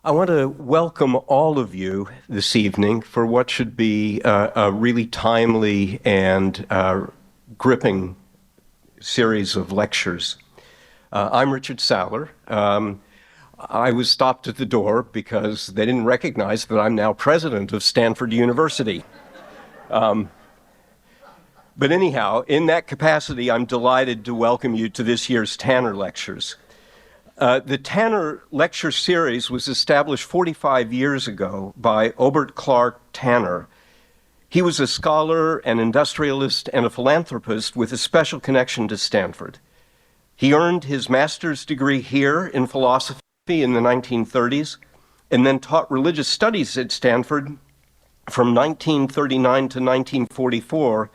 I want to welcome all of you this evening for what should be a really timely and gripping series of lectures. I'm Richard Saller. I was stopped at the door because they didn't recognize that I'm now president of Stanford University. But anyhow, in that capacity, I'm delighted to welcome you to this year's Tanner Lectures. The Tanner Lecture Series was established 45 years ago by Obert Clark Tanner. He was a scholar, an industrialist, and a philanthropist with a special connection to Stanford. He earned his master's degree here in philosophy in the 1930s, and then taught religious studies at Stanford from 1939 to 1944,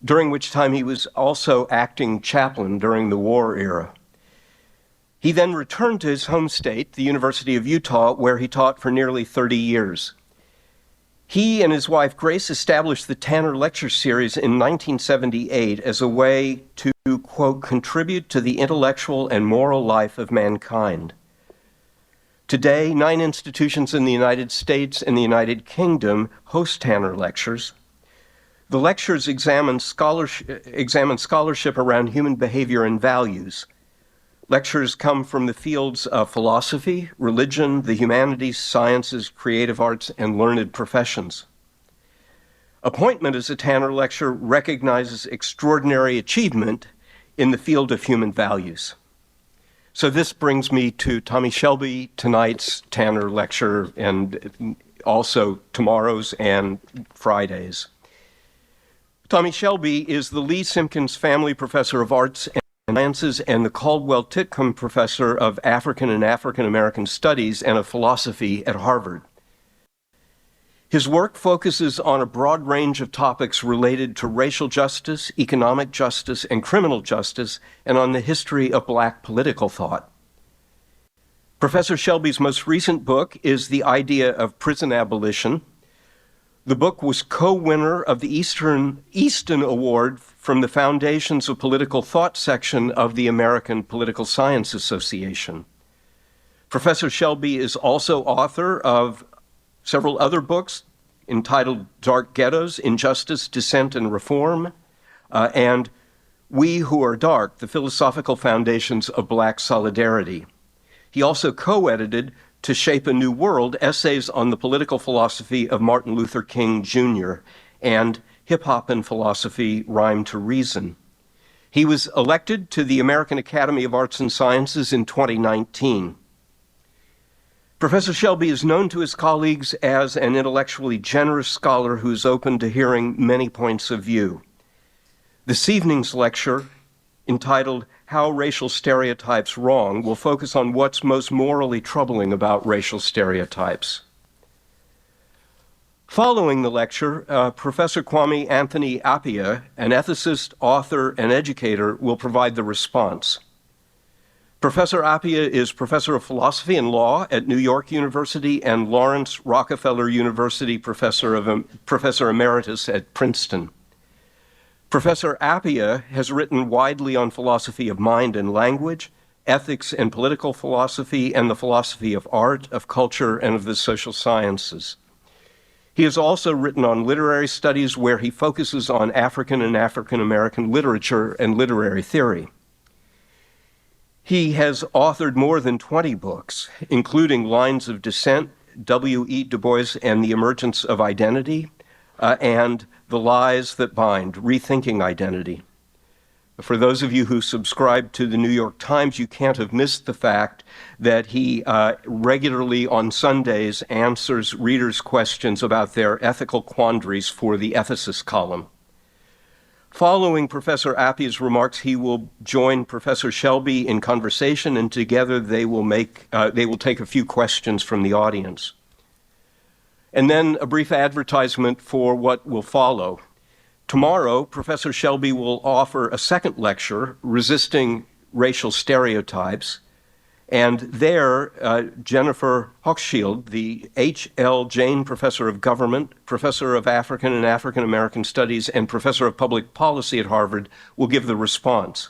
during which time he was also acting chaplain during the war era. He then returned to his home state, the University of Utah, where he taught for nearly 30 years. He and his wife Grace established the Tanner Lecture Series in 1978 as a way to, quote, contribute to the intellectual and moral life of mankind. Today, 9 institutions in the United States and the United Kingdom host Tanner Lectures. The lectures examine scholarship around human behavior and values. Lectures come from the fields of philosophy, religion, the humanities, sciences, creative arts, and learned professions. Appointment as a Tanner Lecture recognizes extraordinary achievement in the field of human values. So this brings me to Tommie Shelby, tonight's Tanner Lecture, and also tomorrow's and Friday's. Tommie Shelby is the Lee Simpkins Family Professor of Arts and Sciences and the Caldwell Titcomb Professor of African and African American Studies and of Philosophy at Harvard. His work focuses on a broad range of topics related to racial justice, economic justice, and criminal justice, and on the history of Black political thought. Professor Shelby's most recent book is The Idea of Prison Abolition. The book was co-winner of the Easton Award from the Foundations of Political Thought section of the American Political Science Association. Professor Shelby is also author of several other books entitled Dark Ghettos, Injustice, Dissent, and Reform, and We Who Are Dark, The Philosophical Foundations of Black Solidarity. He also co-edited To Shape a New World, Essays on the Political Philosophy of Martin Luther King, Jr., and Hip Hop and Philosophy, Rhyme to Reason. He was elected to the American Academy of Arts and Sciences in 2019. Professor Shelby is known to his colleagues as an intellectually generous scholar who is open to hearing many points of view. This evening's lecture, entitled How Racial Stereotypes Wrong, will focus on what's most morally troubling about racial stereotypes. Following the lecture, Professor Kwame Anthony Appiah, an ethicist, author, and educator, will provide the response. Professor Appiah is Professor of Philosophy and Law at New York University and Lawrence Rockefeller University Professor Emeritus at Princeton. Professor Appiah has written widely on philosophy of mind and language, ethics and political philosophy, and the philosophy of art, of culture, and of the social sciences. He has also written on literary studies where he focuses on African and African American literature and literary theory. He has authored more than 20 books, including Lines of Dissent, W.E. Du Bois and the Emergence of Identity, and The Lies That Bind, Rethinking Identity. For those of you who subscribe to the New York Times, you can't have missed the fact that he regularly on Sundays answers readers' questions about their ethical quandaries for the Ethicist column. Following Professor Appiah's remarks, he will join Professor Shelby in conversation, and together they will take a few questions from the audience. And then a brief advertisement for what will follow. Tomorrow, Professor Shelby will offer a second lecture, Resisting Racial Stereotypes, and there, Jennifer Hochschild, the H.L. Jane Professor of Government, Professor of African and African American Studies, and Professor of Public Policy at Harvard, will give the response.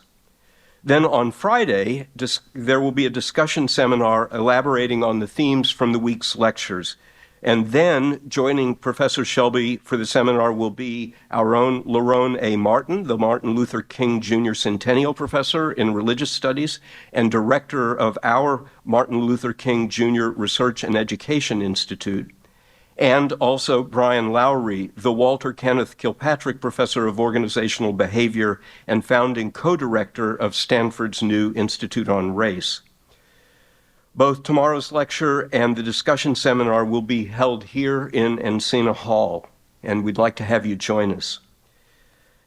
Then on Friday, there will be a discussion seminar elaborating on the themes from the week's lectures. And then joining Professor Shelby for the seminar will be our own Lerone A. Martin, the Martin Luther King Jr. Centennial Professor in Religious Studies and director of our Martin Luther King Jr. Research and Education Institute, and also Brian Lowry, the Walter Kenneth Kilpatrick Professor of Organizational Behavior and founding co-director of Stanford's new Institute on Race. Both tomorrow's lecture and the discussion seminar will be held here in Encina Hall, and we'd like to have you join us.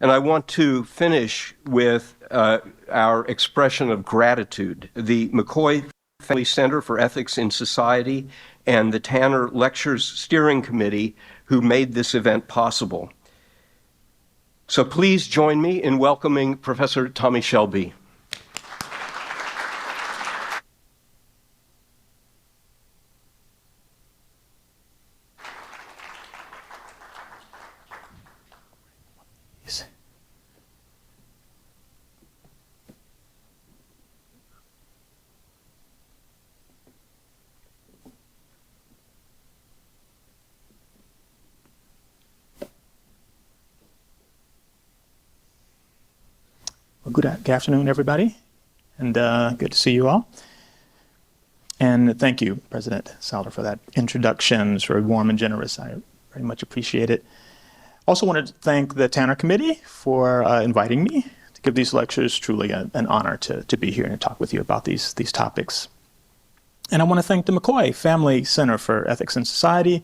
And I want to finish with our expression of gratitude. The McCoy Family Center for Ethics in Society and the Tanner Lectures Steering Committee who made this event possible. So please join me in welcoming Professor Tommie Shelby. Well, good afternoon, everybody, and good to see you all. And thank you, President Sauter, for that introduction. It's very warm and generous. I very much appreciate it. Also wanted to thank the Tanner Committee for inviting me to give these lectures. Truly an honor to be here and talk with you about these topics. And I want to thank the McCoy Family Center for Ethics in Society,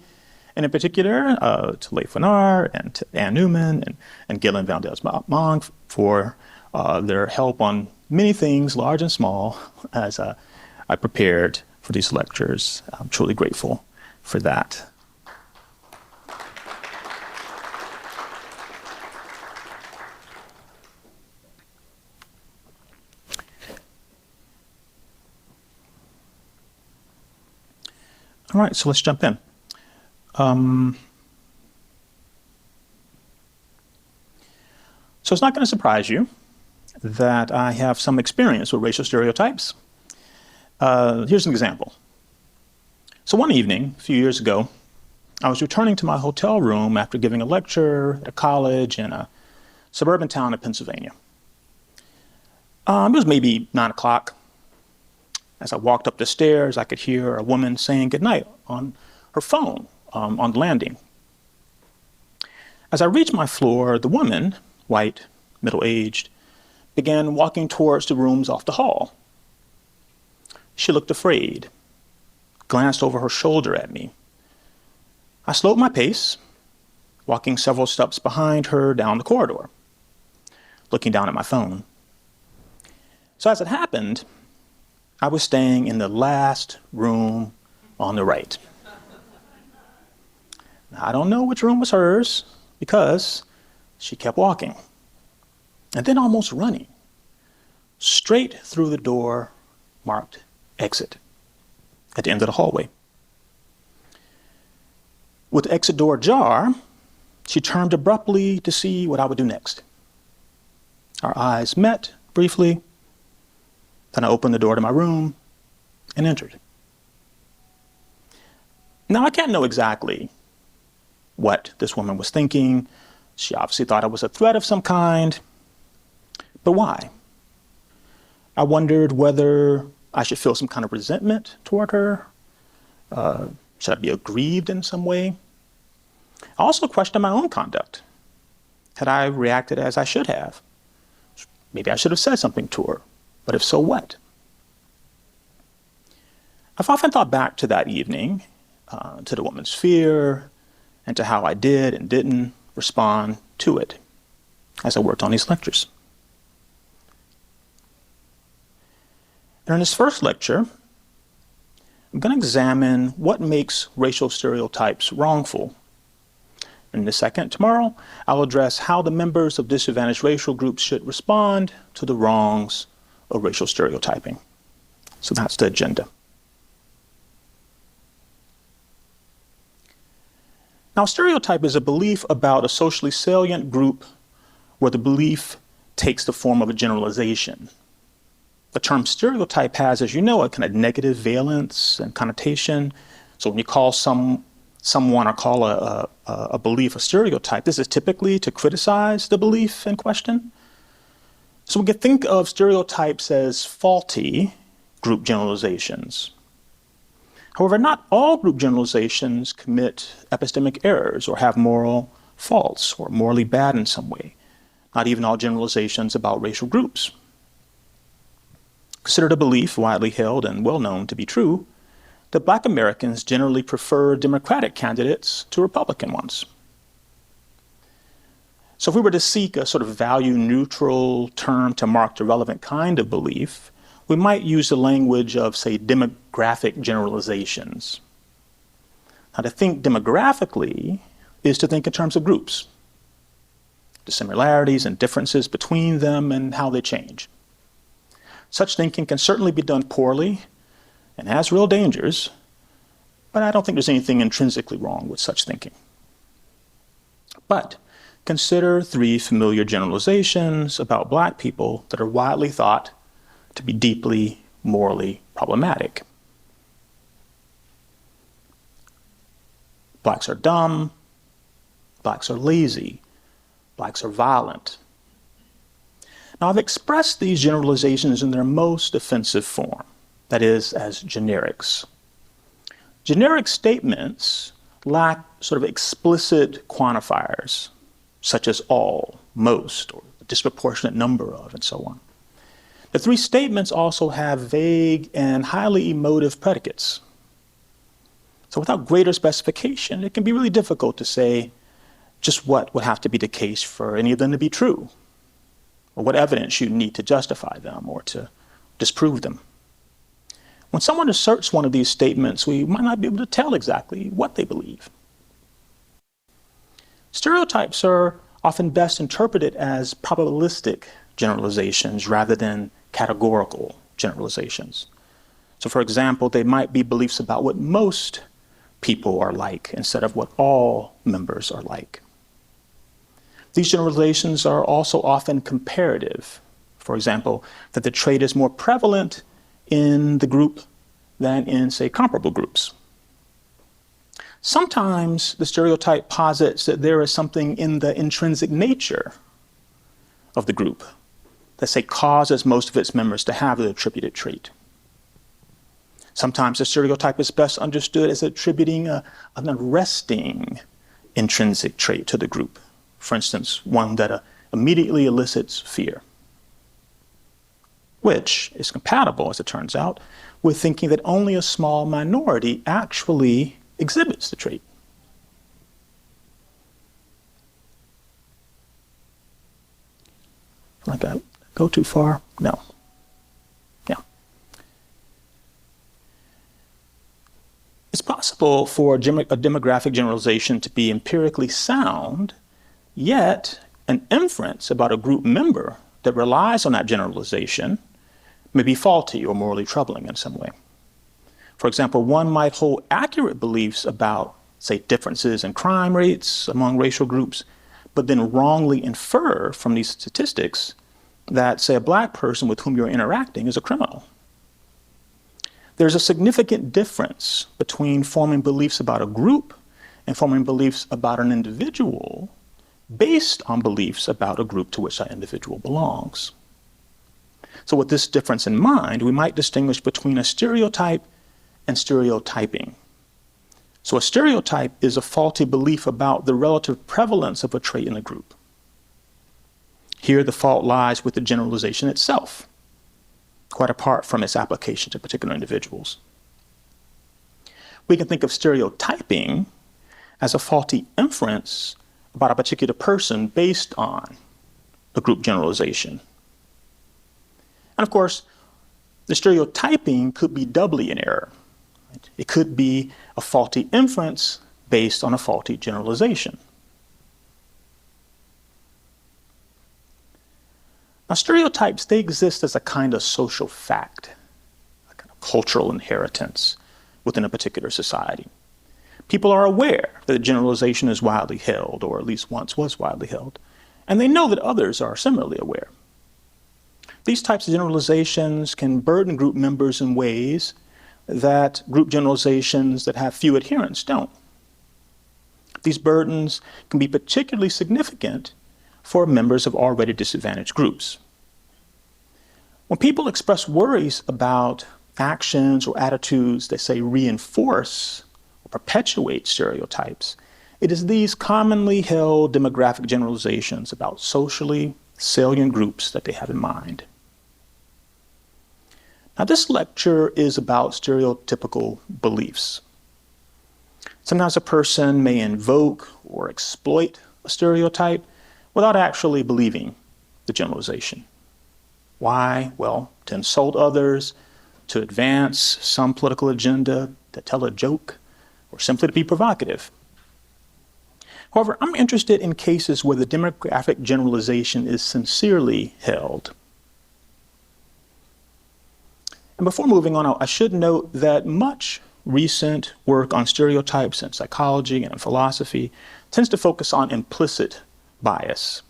and in particular to Leigh Fanar and to Ann Newman and Gillian Valdez-Mong for their help on many things, large and small, as I prepared for these lectures. I'm truly grateful for that. All right, so let's jump in. So it's not going to surprise you that I have some experience with racial stereotypes. Here's an example. So one evening, a few years ago, I was returning to my hotel room after giving a lecture at a college in a suburban town of Pennsylvania. It was maybe 9 o'clock. As I walked up the stairs, I could hear a woman saying goodnight on her phone on the landing. As I reached my floor, the woman, white, middle-aged, began walking towards the rooms off the hall. She looked afraid, glanced over her shoulder at me. I slowed my pace, walking several steps behind her down the corridor, looking down at my phone. So as it happened, I was staying in the last room on the right. Now, I don't know which room was hers because she kept walking and then almost running straight through the door marked exit at the end of the hallway. With the exit door ajar, she turned abruptly to see what I would do next. Our eyes met briefly. Then I opened the door to my room and entered. Now, I can't know exactly what this woman was thinking. She obviously thought I was a threat of some kind. But why? I wondered whether I should feel some kind of resentment toward her. Should I be aggrieved in some way? I also questioned my own conduct. Had I reacted as I should have? Maybe I should have said something to her, but if so, what? I've often thought back to that evening, to the woman's fear, and to how I did and didn't respond to it as I worked on these lectures. And in this first lecture, I'm going to examine what makes racial stereotypes wrongful. In the second, tomorrow, I'll address how the members of disadvantaged racial groups should respond to the wrongs of racial stereotyping. So that's the agenda. Now, stereotype is a belief about a socially salient group where the belief takes the form of a generalization. The term stereotype has, as you know, a kind of negative valence and connotation. So when you call someone or call a belief a stereotype, this is typically to criticize the belief in question. So we can think of stereotypes as faulty group generalizations. However, not all group generalizations commit epistemic errors or have moral faults or morally bad in some way. Not even all generalizations about racial groups. Considered a belief widely held and well known to be true that Black Americans generally prefer Democratic candidates to Republican ones. So if we were to seek a sort of value-neutral term to mark the relevant kind of belief, we might use the language of, say, demographic generalizations. Now, to think demographically is to think in terms of groups, the similarities and differences between them and how they change. Such thinking can certainly be done poorly and has real dangers, but I don't think there's anything intrinsically wrong with such thinking. But consider 3 familiar generalizations about Black people that are widely thought to be deeply morally problematic. Blacks are dumb, Blacks are lazy, Blacks are violent. Now, I've expressed these generalizations in their most offensive form, that is, as generics. Generic statements lack sort of explicit quantifiers, such as all, most, or a disproportionate number of, and so on. The 3 statements also have vague and highly emotive predicates. So without greater specification, it can be really difficult to say just what would have to be the case for any of them to be true, or what evidence you need to justify them or to disprove them. When someone asserts one of these statements, we might not be able to tell exactly what they believe. Stereotypes are often best interpreted as probabilistic generalizations rather than categorical generalizations. So for example, they might be beliefs about what most people are like instead of what all members are like. These generalizations are also often comparative. For example, that the trait is more prevalent in the group than in, say, comparable groups. Sometimes the stereotype posits that there is something in the intrinsic nature of the group that, say, causes most of its members to have the attributed trait. Sometimes the stereotype is best understood as attributing an arresting intrinsic trait to the group. For instance, one that immediately elicits fear, which is compatible, as it turns out, with thinking that only a small minority actually exhibits the trait. Like I go too far? No. Yeah. It's possible for a demographic generalization to be empirically sound, yet an inference about a group member that relies on that generalization may be faulty or morally troubling in some way. For example, one might hold accurate beliefs about, say, differences in crime rates among racial groups, but then wrongly infer from these statistics that, say, a Black person with whom you're interacting is a criminal. There's a significant difference between forming beliefs about a group and forming beliefs about an individual based on beliefs about a group to which that individual belongs. So with this difference in mind, we might distinguish between a stereotype and stereotyping. So a stereotype is a faulty belief about the relative prevalence of a trait in a group. Here, the fault lies with the generalization itself, quite apart from its application to particular individuals. We can think of stereotyping as a faulty inference about a particular person based on a group generalization. And of course, the stereotyping could be doubly in error. It could be a faulty inference based on a faulty generalization. Now, stereotypes, they exist as a kind of social fact, a kind of cultural inheritance within a particular society. People are aware that a generalization is widely held, or at least once was widely held, and they know that others are similarly aware. These types of generalizations can burden group members in ways that group generalizations that have few adherents don't. These burdens can be particularly significant for members of already disadvantaged groups. When people express worries about actions or attitudes that say reinforce or perpetuate stereotypes, it is these commonly held demographic generalizations about socially salient groups that they have in mind. Now, this lecture is about stereotypical beliefs. Sometimes a person may invoke or exploit a stereotype without actually believing the generalization. Why? Well, to insult others, to advance some political agenda, to tell a joke, or simply to be provocative. However, I'm interested in cases where the demographic generalization is sincerely held. And before moving on, I should note that much recent work on stereotypes in psychology and in philosophy tends to focus on implicit bias.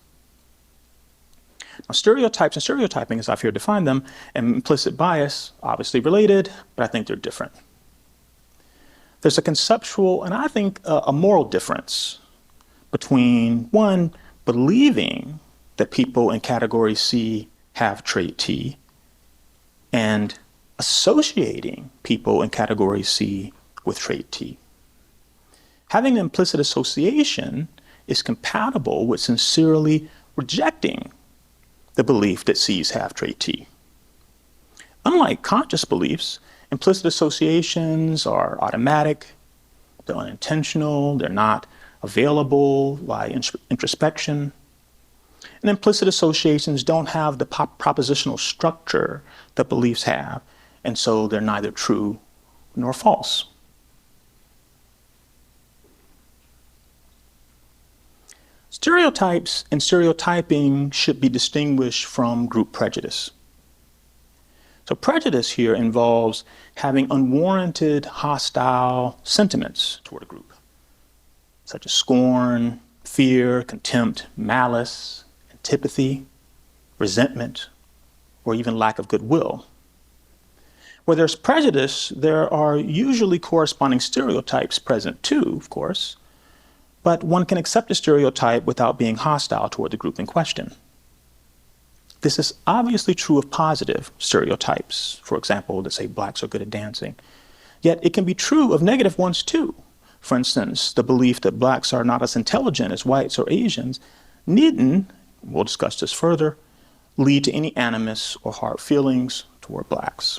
Now, stereotypes and stereotyping, as I've here defined them, and implicit bias, obviously related, but I think they're different. There's a conceptual and I think a moral difference between, one, believing that people in category C have trait T, and associating people in category C with trait T. Having an implicit association is compatible with sincerely rejecting the belief that C's have trait T. Unlike conscious beliefs, implicit associations are automatic, they're unintentional, they're not available by introspection. And implicit associations don't have the propositional structure that beliefs have, and so they're neither true nor false. Stereotypes and stereotyping should be distinguished from group prejudice. So prejudice here involves having unwarranted hostile sentiments toward a group, such as scorn, fear, contempt, malice, antipathy, resentment, or even lack of goodwill. Where there's prejudice, there are usually corresponding stereotypes present too, of course, but one can accept a stereotype without being hostile toward the group in question. This is obviously true of positive stereotypes, for example, that say blacks are good at dancing. Yet it can be true of negative ones too. For instance, the belief that blacks are not as intelligent as whites or Asians needn't, we'll discuss this further, lead to any animus or hard feelings toward blacks.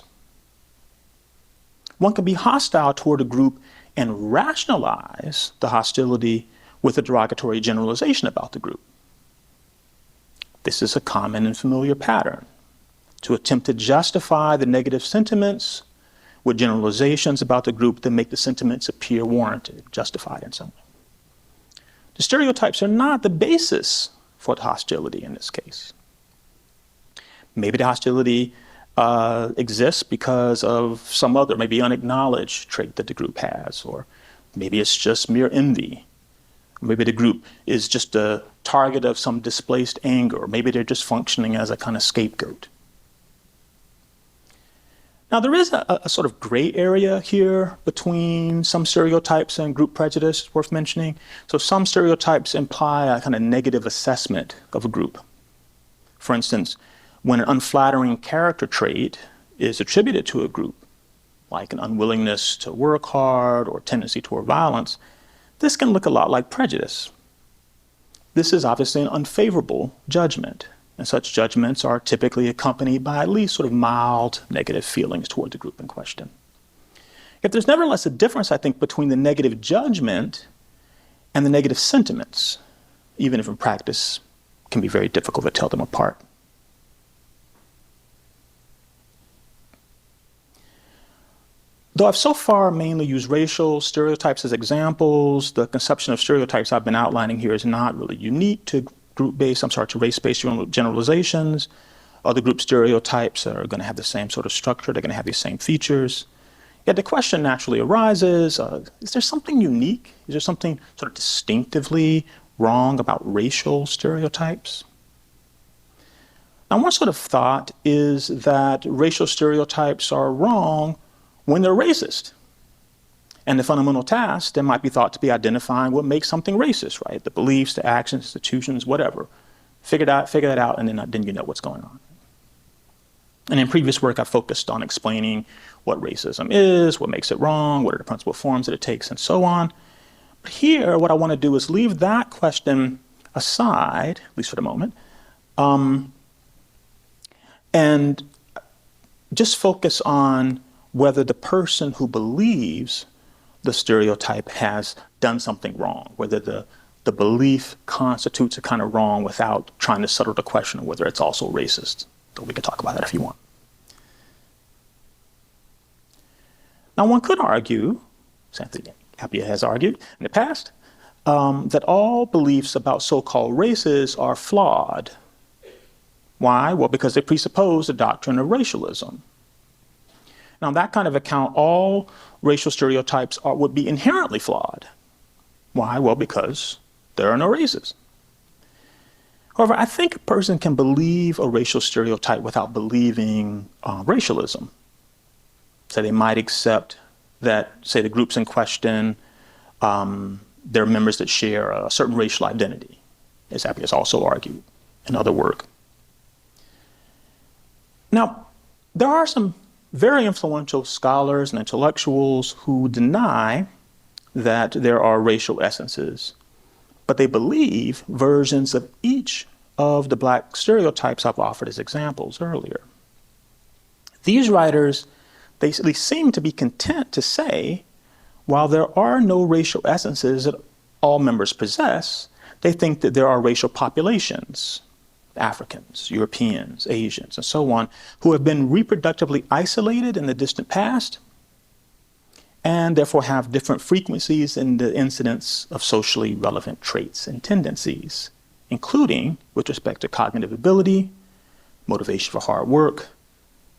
One can be hostile toward a group and rationalize the hostility with a derogatory generalization about the group. This is a common and familiar pattern, to attempt to justify the negative sentiments with generalizations about the group that make the sentiments appear warranted, justified in some way. The stereotypes are not the basis for the hostility in this case. Maybe the hostility exists because of some other, maybe unacknowledged trait that the group has, or maybe it's just mere envy. Maybe the group is just a target of some displaced anger, or maybe they're just functioning as a kind of scapegoat. Now, there is a sort of gray area here between some stereotypes and group prejudice worth mentioning. So some stereotypes imply a kind of negative assessment of a group. For instance, when an unflattering character trait is attributed to a group, like an unwillingness to work hard or tendency toward violence, this can look a lot like prejudice. This is obviously an unfavorable judgment, and such judgments are typically accompanied by at least sort of mild negative feelings toward the group in question. Yet there's nevertheless a difference, I think, between the negative judgment and the negative sentiments, even if in practice it can be very difficult to tell them apart. Though I've so far mainly used racial stereotypes as examples, the conception of stereotypes I've been outlining here is not really unique to race-based generalizations. Other group stereotypes are going to have the same sort of structure, they're going to have these same features. Yet the question naturally arises, is there something unique? Is there something sort of distinctively wrong about racial stereotypes? Now, one sort of thought is that racial stereotypes are wrong when they're racist. And the fundamental task then might be thought to be identifying what makes something racist, right? The beliefs, the actions, institutions, whatever. Figure that out, and then you know what's going on. And in previous work, I focused on explaining what racism is, what makes it wrong, what are the principal forms that it takes, and so on. But here, what I want to do is leave that question aside, at least for the moment, and just focus on whether the person who believes the stereotype has done something wrong, whether the belief constitutes a kind of wrong without trying to settle the question of whether it's also racist. So we can talk about that if you want. Now, one could argue, Anthony Appiah has argued in the past, that all beliefs about so-called races are flawed. Why? Well, because they presuppose the doctrine of racialism. Now, on that kind of account, all racial stereotypes would be inherently flawed. Why? Well, because there are no races. However, I think a person can believe a racial stereotype without believing racialism. So they might accept that, say, the groups in question, they're members that share a certain racial identity, as Appiah has also argued in other work. Now, there are some very influential scholars and intellectuals who deny that there are racial essences, but they believe versions of each of the Black stereotypes I've offered as examples earlier. These writers, they seem to be content to say, while there are no racial essences that all members possess, they think that there are racial populations, Africans, Europeans, Asians, and so on, who have been reproductively isolated in the distant past and therefore have different frequencies in the incidence of socially relevant traits and tendencies, including with respect to cognitive ability, motivation for hard work,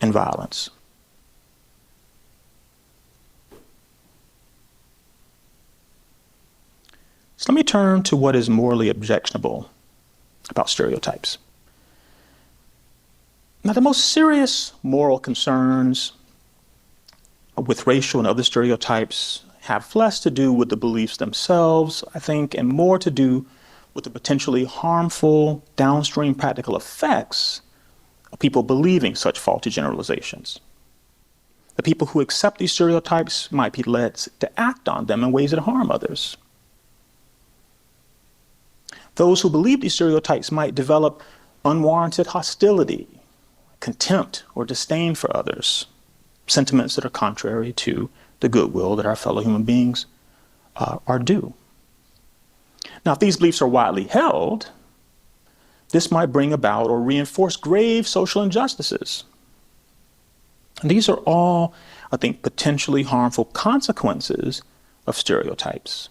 and violence. So let me turn to what is morally objectionable about stereotypes. Now, the most serious moral concerns with racial and other stereotypes have less to do with the beliefs themselves, I think, and more to do with the potentially harmful downstream practical effects of people believing such faulty generalizations. The people who accept these stereotypes might be led to act on them in ways that harm others. Those who believe these stereotypes might develop unwarranted hostility, contempt, or disdain for others, sentiments that are contrary to the goodwill that our fellow human beings are due. Now, if these beliefs are widely held, this might bring about or reinforce grave social injustices. And these are all, I think, potentially harmful consequences of stereotypes.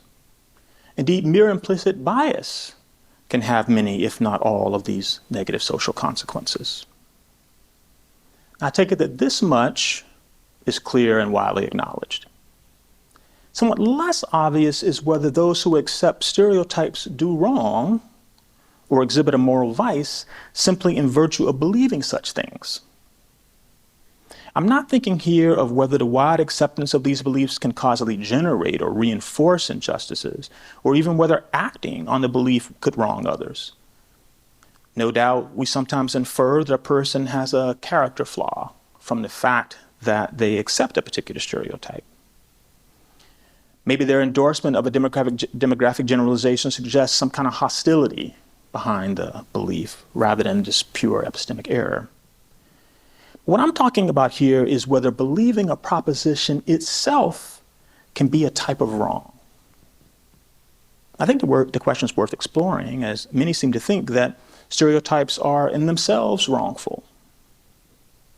Indeed, mere implicit bias can have many, if not all, of these negative social consequences. I take it that this much is clear and widely acknowledged. Somewhat less obvious is whether those who accept stereotypes do wrong or exhibit a moral vice simply in virtue of believing such things. I'm not thinking here of whether the wide acceptance of these beliefs can causally generate or reinforce injustices, or even whether acting on the belief could wrong others. No doubt, we sometimes infer that a person has a character flaw from the fact that they accept a particular stereotype. Maybe their endorsement of a demographic generalization suggests some kind of hostility behind the belief rather than just pure epistemic error. What I'm talking about here is whether believing a proposition itself can be a type of wrong. I think the question is worth exploring, as many seem to think that stereotypes are in themselves wrongful.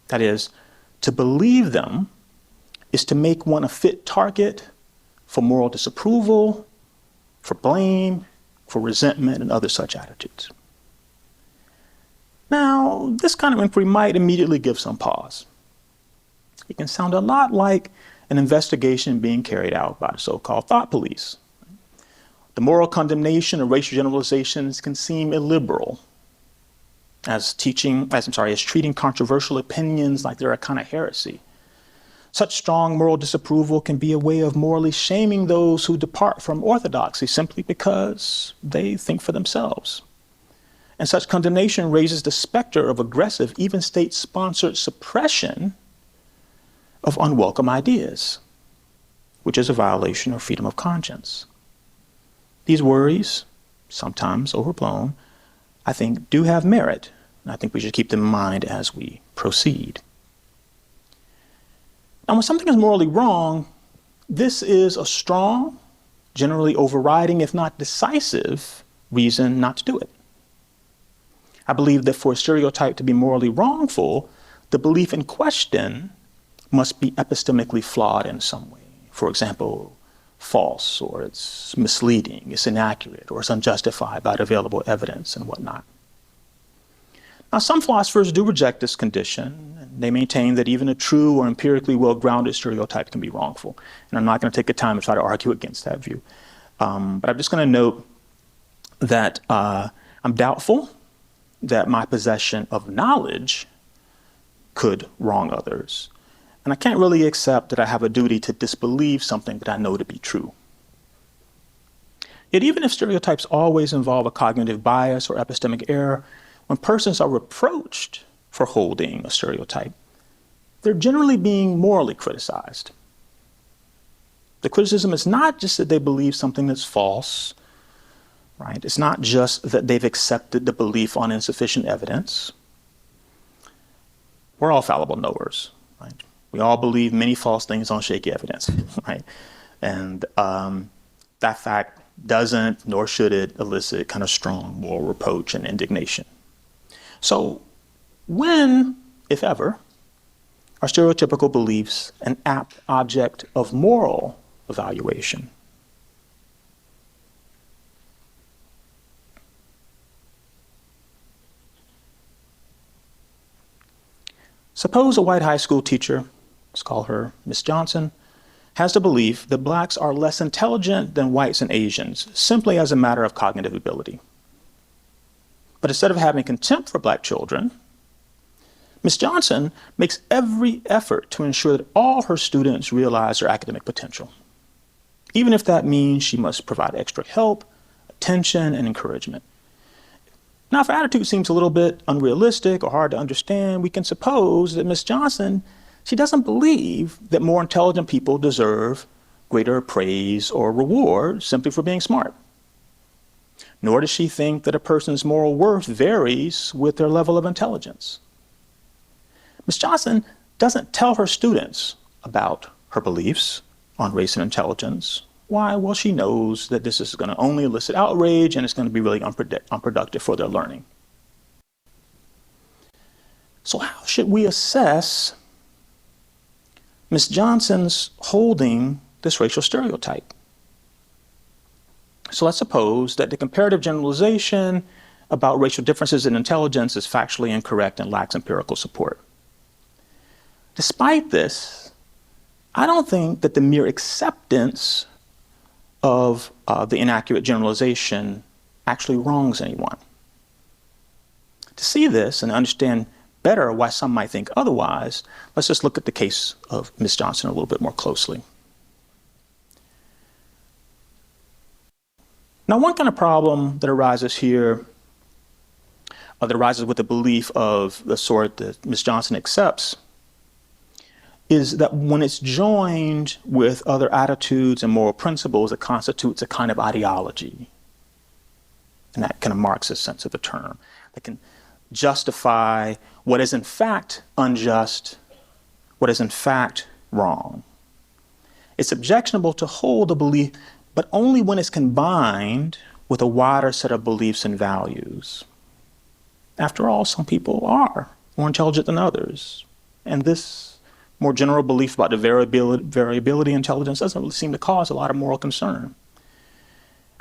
That is, to believe them is to make one a fit target for moral disapproval, for blame, for resentment, and other such attitudes. Now, this kind of inquiry might immediately give some pause. It can sound a lot like an investigation being carried out by the so-called thought police. The moral condemnation of racial generalizations can seem illiberal. as treating controversial opinions like they're a kind of heresy. Such strong moral disapproval can be a way of morally shaming those who depart from orthodoxy simply because they think for themselves. And such condemnation raises the specter of aggressive, even state-sponsored suppression of unwelcome ideas, which is a violation of freedom of conscience. These worries, sometimes overblown, I think do have merit, and I think we should keep them in mind as we proceed. Now, when something is morally wrong, this is a strong, generally overriding, if not decisive, reason not to do it. I believe that for a stereotype to be morally wrongful, the belief in question must be epistemically flawed in some way. For example, false, or it's misleading, it's inaccurate, or it's unjustified by the available evidence and whatnot. Now, some philosophers do reject this condition, and they maintain that even a true or empirically well-grounded stereotype can be wrongful. And I'm not going to take the time to try to argue against that view. But I'm just going to note that I'm doubtful that my possession of knowledge could wrong others. And I can't really accept that I have a duty to disbelieve something that I know to be true. Yet even if stereotypes always involve a cognitive bias or epistemic error, when persons are reproached for holding a stereotype, they're generally being morally criticized. The criticism is not just that they believe something that's false, right? It's not just that they've accepted the belief on insufficient evidence. We're all fallible knowers, right? We all believe many false things on shaky evidence, right? And that fact doesn't, nor should it, elicit kind of strong moral reproach and indignation. So when, if ever, are stereotypical beliefs an apt object of moral evaluation? Suppose a white high school teacher, let's call her Miss Johnson, has the belief that blacks are less intelligent than whites and Asians, simply as a matter of cognitive ability. But instead of having contempt for black children, Miss Johnson makes every effort to ensure that all her students realize their academic potential, even if that means she must provide extra help, attention, and encouragement. Now, if her attitude seems a little bit unrealistic or hard to understand, we can suppose that Miss Johnson, she doesn't believe that more intelligent people deserve greater praise or reward simply for being smart. Nor does she think that a person's moral worth varies with their level of intelligence. Ms. Johnson doesn't tell her students about her beliefs on race and intelligence. Why? Well, she knows that this is going to only elicit outrage and it's going to be really unproductive for their learning. So how should we assess Ms. Johnson's holding this racial stereotype? So let's suppose that the comparative generalization about racial differences in intelligence is factually incorrect and lacks empirical support. Despite this, I don't think that the mere acceptance of the inaccurate generalization actually wrongs anyone. To see this and understand better why some might think otherwise, let's just look at the case of Ms. Johnson a little bit more closely. Now, one kind of problem that arises here, that arises with the belief of the sort that Ms. Johnson accepts, is that when it's joined with other attitudes and moral principles, it constitutes a kind of ideology. And that kind of Marxist sense of the term, that can justify what is in fact unjust, what is in fact wrong. It's objectionable to hold a belief, but only when it's combined with a wider set of beliefs and values. After all, some people are more intelligent than others, and this more general belief about the variability in intelligence doesn't really seem to cause a lot of moral concern.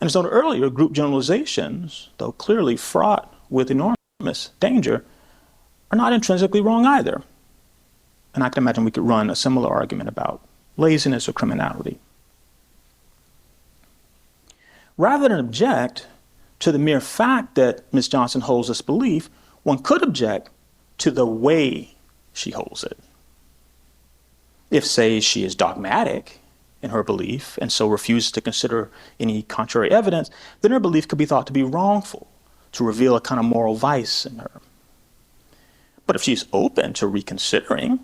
And as noted earlier, group generalizations, though clearly fraught with enormous danger, are not intrinsically wrong either. And I can imagine we could run a similar argument about laziness or criminality. Rather than object to the mere fact that Ms. Johnson holds this belief, One could object to the way she holds it. If, say, she is dogmatic in her belief and so refuses to consider any contrary evidence, then her belief could be thought to be wrongful, to reveal a kind of moral vice in her. But if she's open to reconsidering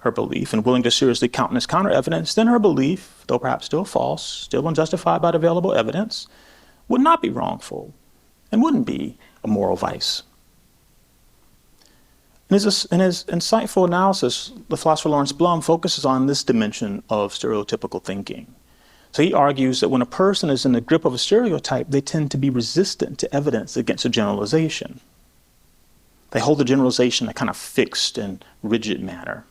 her belief and willing to seriously countenance counter evidence, then her belief, though perhaps still false, still unjustified by the available evidence, would not be wrongful and wouldn't be a moral vice. In his insightful analysis, the philosopher Lawrence Blum focuses on this dimension of stereotypical thinking. So he argues that when a person is in the grip of a stereotype, they tend to be resistant to evidence against a generalization. They hold the generalization in a kind of fixed and rigid manner.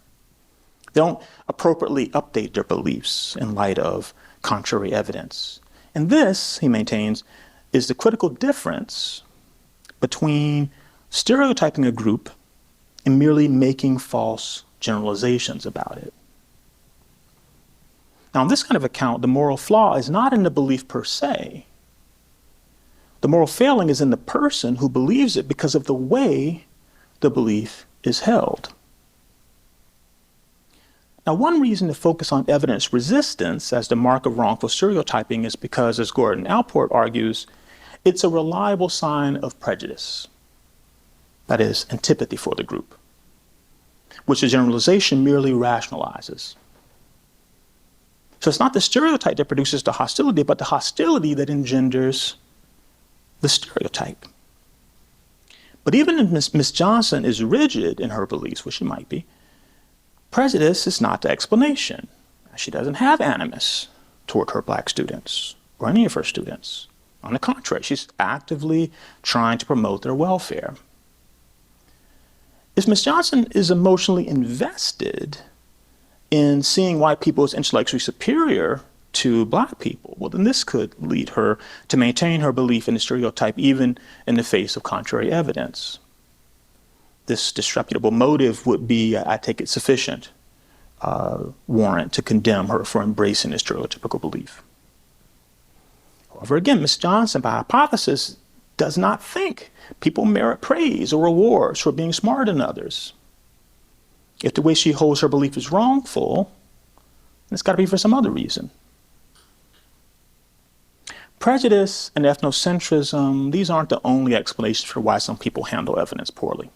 They don't appropriately update their beliefs in light of contrary evidence. And this, he maintains, is the critical difference between stereotyping a group and merely making false generalizations about it. Now, in this kind of account, the moral flaw is not in the belief per se. The moral failing is in the person who believes it because of the way the belief is held. Now, one reason to focus on evidence resistance as the mark of wrongful stereotyping is because, as Gordon Allport argues, it's a reliable sign of prejudice. That is, antipathy for the group, which the generalization merely rationalizes. So it's not the stereotype that produces the hostility, but the hostility that engenders the stereotype. But even if Miss Johnson is rigid in her beliefs, which she might be, prejudice is not the explanation. She doesn't have animus toward her black students or any of her students. On the contrary, she's actively trying to promote their welfare. If Miss Johnson is emotionally invested in seeing white people as intellectually superior to black people, well, then this could lead her to maintain her belief in the stereotype even in the face of contrary evidence. This disreputable motive would be, I take it, sufficient warrant to condemn her for embracing this stereotypical belief. However, again, Miss Johnson, by hypothesis, does not think people merit praise or rewards for being smarter than others. If the way she holds her belief is wrongful, then it's got to be for some other reason. Prejudice and ethnocentrism, these aren't the only explanations for why some people handle evidence poorly.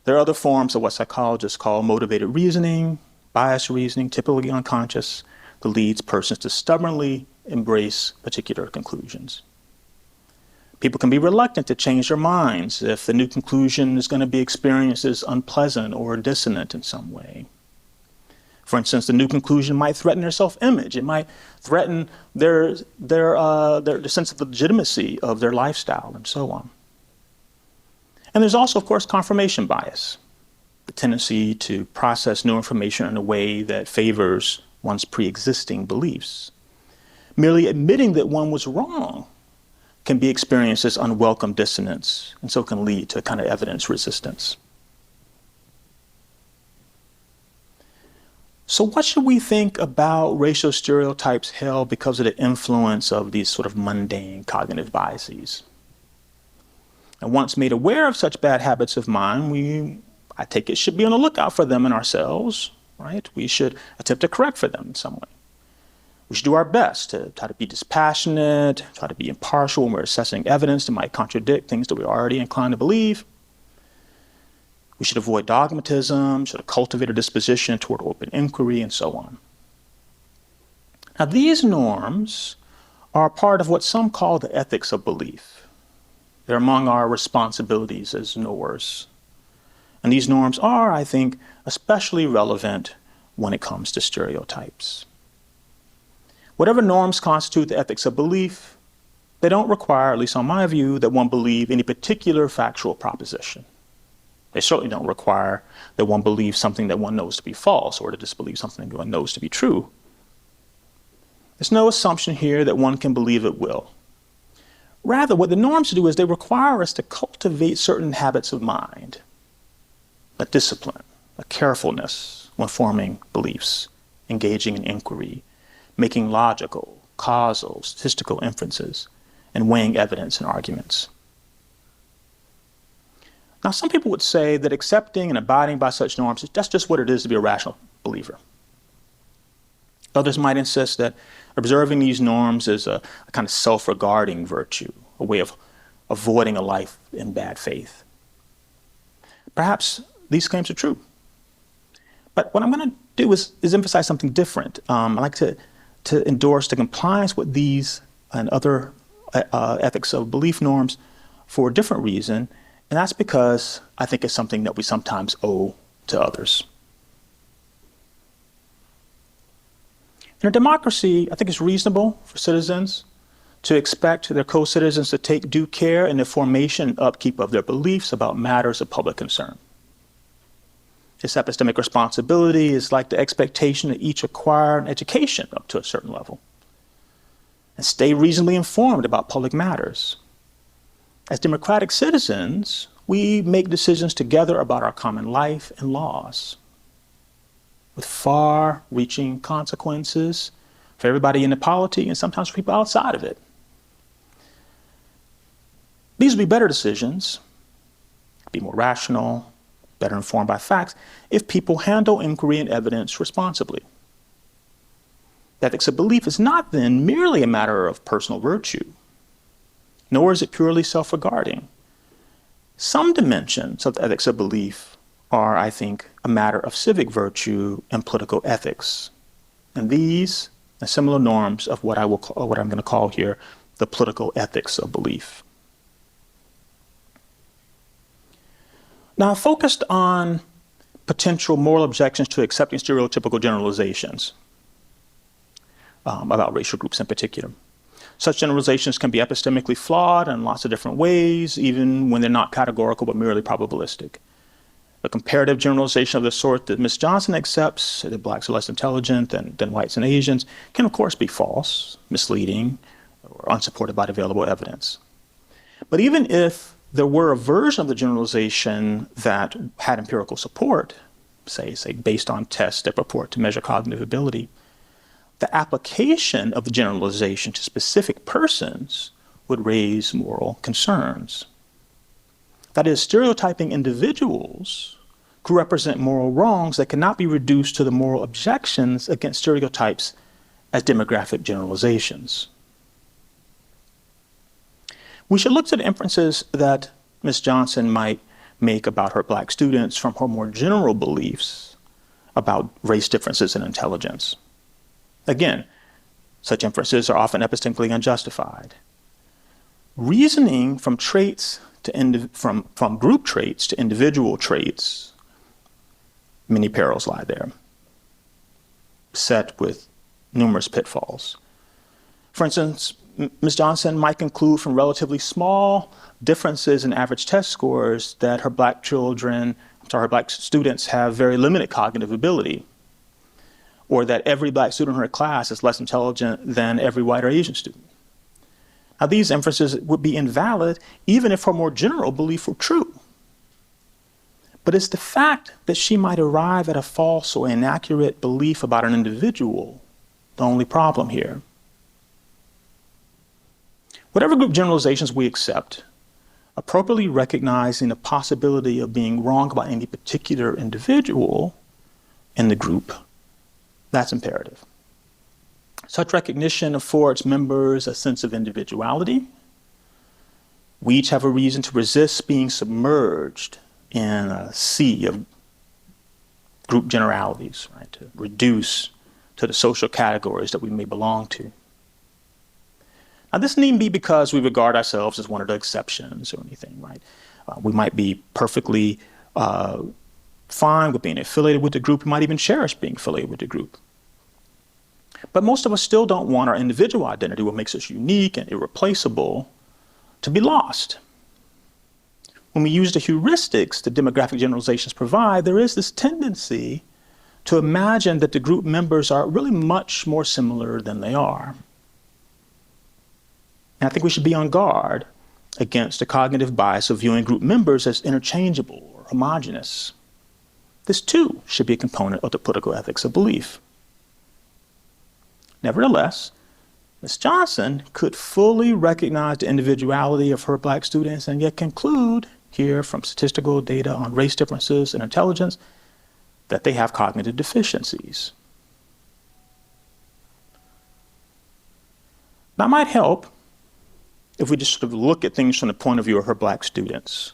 There are other forms of what psychologists call motivated reasoning, biased reasoning, typically unconscious, that leads persons to stubbornly embrace particular conclusions. People can be reluctant to change their minds if the new conclusion is going to be experienced as unpleasant or dissonant in some way. For instance, the new conclusion might threaten their self-image. It might threaten their sense of the legitimacy of their lifestyle and so on. And there's also, of course, confirmation bias, the tendency to process new information in a way that favors one's pre-existing beliefs. Merely admitting that one was wrong can be experienced as unwelcome dissonance, and so can lead to a kind of evidence resistance. So what should we think about racial stereotypes held because of the influence of these sort of mundane cognitive biases? And once made aware of such bad habits of mind, I take it, should be on the lookout for them in ourselves, right? We should attempt to correct for them in some way. We should do our best to try to be dispassionate, try to be impartial when we're assessing evidence that might contradict things that we're already inclined to believe. We should avoid dogmatism, should cultivate a disposition toward open inquiry, and so on. Now, these norms are part of what some call the ethics of belief. They're among our responsibilities as knowers. And these norms are, I think, especially relevant when it comes to stereotypes. Whatever norms constitute the ethics of belief, they don't require, at least on my view, that one believe any particular factual proposition. They certainly don't require that one believe something that one knows to be false or to disbelieve something that one knows to be true. There's no assumption here that one can believe at will. Rather, what the norms do is they require us to cultivate certain habits of mind, a discipline, a carefulness when forming beliefs, engaging in inquiry, making logical, causal, statistical inferences, and weighing evidence and arguments. Now, some people would say that accepting and abiding by such norms, that's just what it is to be a rational believer. Others might insist that observing these norms is a kind of self-regarding virtue, a way of avoiding a life in bad faith. Perhaps these claims are true. But what I'm going to do is emphasize something different. I like to endorse the compliance with these and other ethics of belief norms for a different reason, and that's because I think it's something that we sometimes owe to others. In a democracy, I think it's reasonable for citizens to expect their co-citizens to take due care in the formation and upkeep of their beliefs about matters of public concern. This epistemic responsibility is like the expectation that each acquire an education up to a certain level and stay reasonably informed about public matters. As democratic citizens, we make decisions together about our common life and laws, with far-reaching consequences for everybody in the polity and sometimes for people outside of it. These would be better decisions, be more rational, better informed by facts, if people handle inquiry and evidence responsibly. The ethics of belief is not then merely a matter of personal virtue, nor is it purely self-regarding. Some dimensions of the ethics of belief are, I think, a matter of civic virtue and political ethics. And these and similar norms of what I'm going to call here the political ethics of belief. Now, I focused on potential moral objections to accepting stereotypical generalizations about racial groups in particular. Such generalizations can be epistemically flawed in lots of different ways, even when they're not categorical but merely probabilistic. A comparative generalization of the sort that Ms. Johnson accepts, that blacks are less intelligent than whites and Asians, can of course be false, misleading, or unsupported by available evidence. But even if there were a version of the generalization that had empirical support, say based on tests that purport to measure cognitive ability, the application of the generalization to specific persons would raise moral concerns. That is, stereotyping individuals who represent moral wrongs that cannot be reduced to the moral objections against stereotypes as demographic generalizations. We should look to the inferences that Ms. Johnson might make about her black students from her more general beliefs about race differences in intelligence. Again, such inferences are often epistemically unjustified. Reasoning from traits to from group traits to individual traits, many perils lie there, set with numerous pitfalls. For instance, Ms. Johnson might conclude from relatively small differences in average test scores that her black students have very limited cognitive ability, or that every black student in her class is less intelligent than every white or Asian student. Now, these inferences would be invalid even if her more general belief were true. But it's the fact that she might arrive at a false or inaccurate belief about an individual the only problem here. Whatever group generalizations we accept, appropriately recognizing the possibility of being wrong about any particular individual in the group, that's imperative. Such recognition affords members a sense of individuality. We each have a reason to resist being submerged in a sea of group generalities, right? To reduce to the social categories that we may belong to. Now, this needn't be because we regard ourselves as one of the exceptions or anything, right? We might be perfectly fine with being affiliated with the group. We might even cherish being affiliated with the group. But most of us still don't want our individual identity, what makes us unique and irreplaceable, to be lost. When we use the heuristics that demographic generalizations provide, there is this tendency to imagine that the group members are really much more similar than they are. And I think we should be on guard against the cognitive bias of viewing group members as interchangeable or homogeneous. This too should be a component of the political ethics of belief. Nevertheless, Ms. Johnson could fully recognize the individuality of her black students and yet conclude here from statistical data on race differences and intelligence that they have cognitive deficiencies. That might help if we just sort of look at things from the point of view of her black students.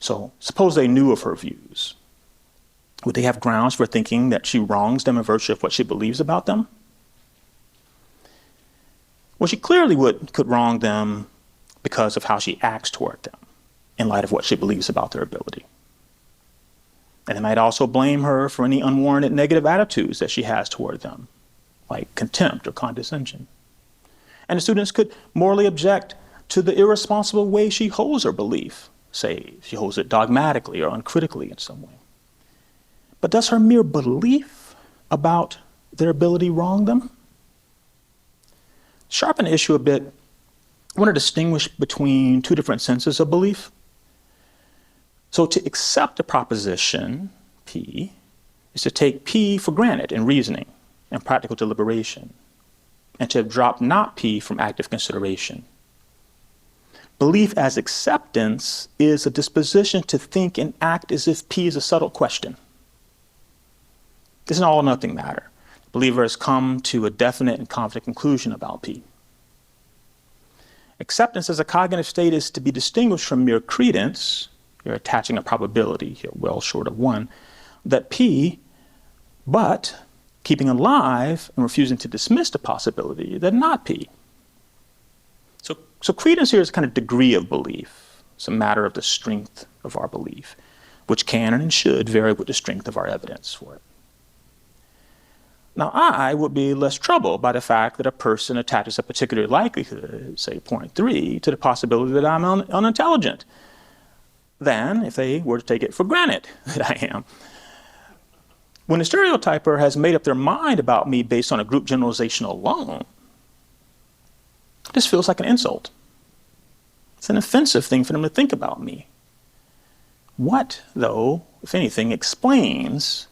So suppose they knew of her views. Would they have grounds for thinking that she wrongs them in virtue of what she believes about them? Well, she clearly could wrong them because of how she acts toward them in light of what she believes about their ability. And they might also blame her for any unwarranted negative attitudes that she has toward them, like contempt or condescension. And the students could morally object to the irresponsible way she holds her belief, say she holds it dogmatically or uncritically in some way. But does her mere belief about their ability wrong them? Sharpen the issue a bit, I want to distinguish between two different senses of belief. So to accept a proposition, P, is to take P for granted in reasoning and practical deliberation, and to have dropped not P from active consideration. Belief as acceptance is a disposition to think and act as if P is a subtle question. This is an all or nothing matter. The believer has come to a definite and confident conclusion about P. Acceptance as a cognitive state is to be distinguished from mere credence. You're attaching a probability here, well short of one, that P, but keeping alive and refusing to dismiss the possibility that not P. So credence here is a kind of degree of belief. It's a matter of the strength of our belief, which can and should vary with the strength of our evidence for it. Now, I would be less troubled by the fact that a person attaches a particular likelihood, say 0.3, to the possibility that I'm unintelligent, than if they were to take it for granted that I am. When a stereotyper has made up their mind about me based on a group generalization alone, this feels like an insult. It's an offensive thing for them to think about me. What, though, if anything, explains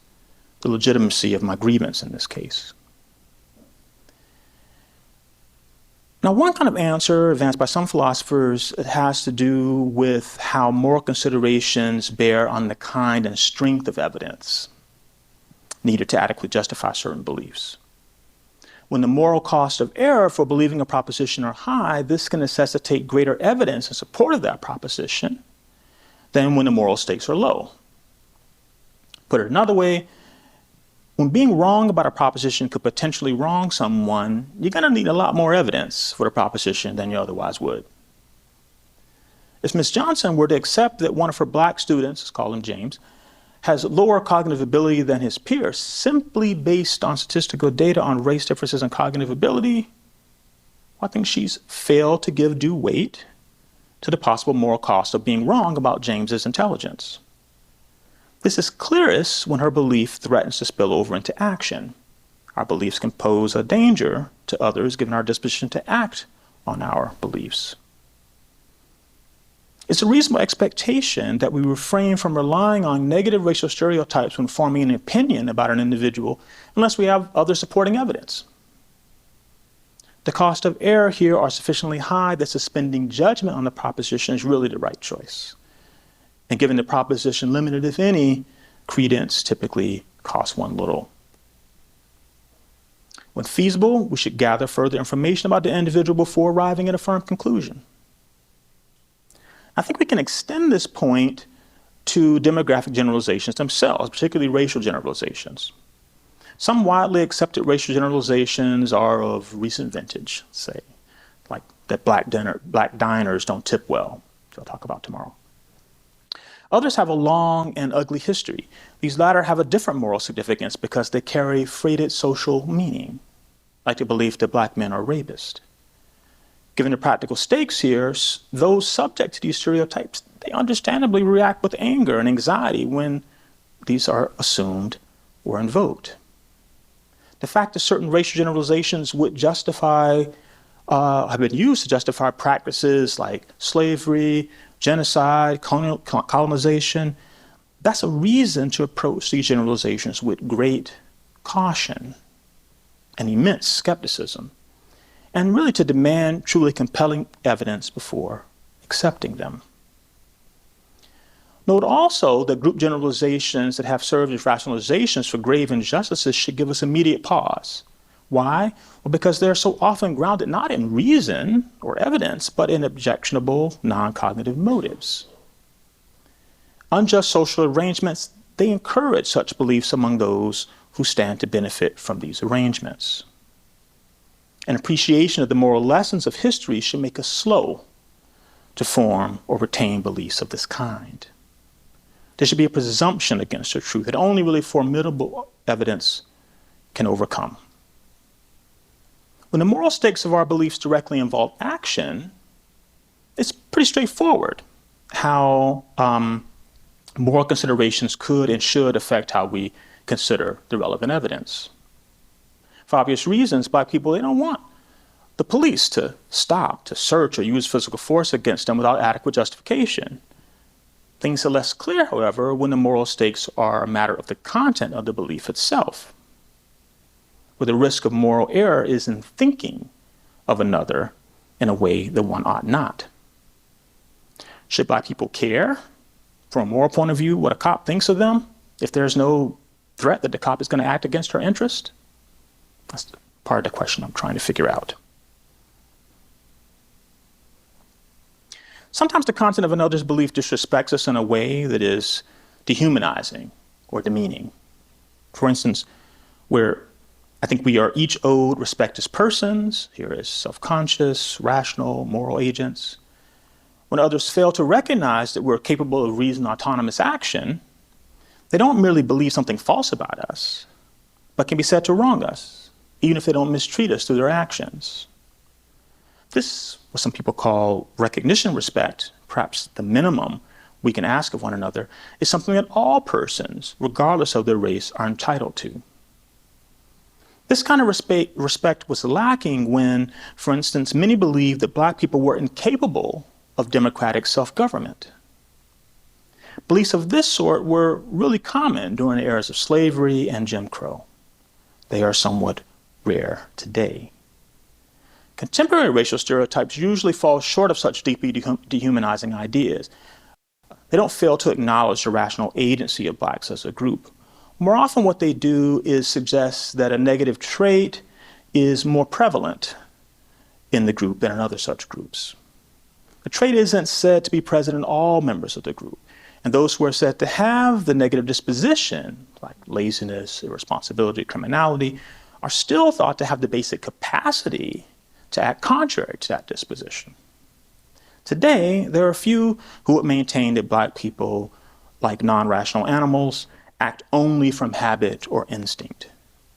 the legitimacy of my grievance in this case? Now, one kind of answer advanced by some philosophers has to do with how moral considerations bear on the kind and strength of evidence needed to adequately justify certain beliefs. When the moral cost of error for believing a proposition are high, this can necessitate greater evidence in support of that proposition than when the moral stakes are low. Put it another way, when being wrong about a proposition could potentially wrong someone, you're going to need a lot more evidence for the proposition than you otherwise would. If Ms. Johnson were to accept that one of her black students, let's call him James, has lower cognitive ability than his peers simply based on statistical data on race differences and cognitive ability, I think she's failed to give due weight to the possible moral cost of being wrong about James's intelligence. This is clearest when her belief threatens to spill over into action. Our beliefs can pose a danger to others given our disposition to act on our beliefs. It's a reasonable expectation that we refrain from relying on negative racial stereotypes when forming an opinion about an individual unless we have other supporting evidence. The cost of error here are sufficiently high that suspending judgment on the proposition is really the right choice. And given the proposition limited, if any, credence typically costs one little. When feasible, we should gather further information about the individual before arriving at a firm conclusion. I think we can extend this point to demographic generalizations themselves, particularly racial generalizations. Some widely accepted racial generalizations are of recent vintage, say, like that black diners don't tip well, which I'll talk about tomorrow. Others have a long and ugly history. These latter have a different moral significance because they carry freighted social meaning, like the belief that black men are rapists. Given the practical stakes here, those subject to these stereotypes, they understandably react with anger and anxiety when these are assumed or invoked. The fact that certain racial generalizations would have been used to justify practices like slavery, genocide, colonization, that's a reason to approach these generalizations with great caution and immense skepticism, and really to demand truly compelling evidence before accepting them. Note also that group generalizations that have served as rationalizations for grave injustices should give us immediate pause. Why? Well, because they're so often grounded not in reason or evidence, but in objectionable, non-cognitive motives. Unjust social arrangements, they encourage such beliefs among those who stand to benefit from these arrangements. An appreciation of the moral lessons of history should make us slow to form or retain beliefs of this kind. There should be a presumption against the truth that only really formidable evidence can overcome. When the moral stakes of our beliefs directly involve action, it's pretty straightforward how moral considerations could and should affect how we consider the relevant evidence. For obvious reasons, Black people, they don't want the police to stop, to search, or use physical force against them without adequate justification. Things are less clear, however, when the moral stakes are a matter of the content of the belief itself, where the risk of moral error is in thinking of another in a way that one ought not. Should Black people care, from a moral point of view, what a cop thinks of them if there's no threat that the cop is going to act against her interest? That's part of the question I'm trying to figure out. Sometimes the content of another's belief disrespects us in a way that is dehumanizing or demeaning. For instance, where I think we are each owed respect as persons, here as self-conscious, rational, moral agents. When others fail to recognize that we're capable of reasoned autonomous action, they don't merely believe something false about us, but can be said to wrong us, even if they don't mistreat us through their actions. This, what some people call recognition respect, perhaps the minimum we can ask of one another, is something that all persons, regardless of their race, are entitled to. This kind of respect was lacking when, for instance, many believed that Black people were incapable of democratic self-government. Beliefs of this sort were really common during the eras of slavery and Jim Crow. They are somewhat rare today. Contemporary racial stereotypes usually fall short of such deeply dehumanizing ideas. They don't fail to acknowledge the rational agency of Blacks as a group. More often what they do is suggest that a negative trait is more prevalent in the group than in other such groups. The trait isn't said to be present in all members of the group, and those who are said to have the negative disposition, like laziness, irresponsibility, criminality, are still thought to have the basic capacity to act contrary to that disposition. Today, there are few who would maintain that Black people, like non-rational animals, act only from habit or instinct,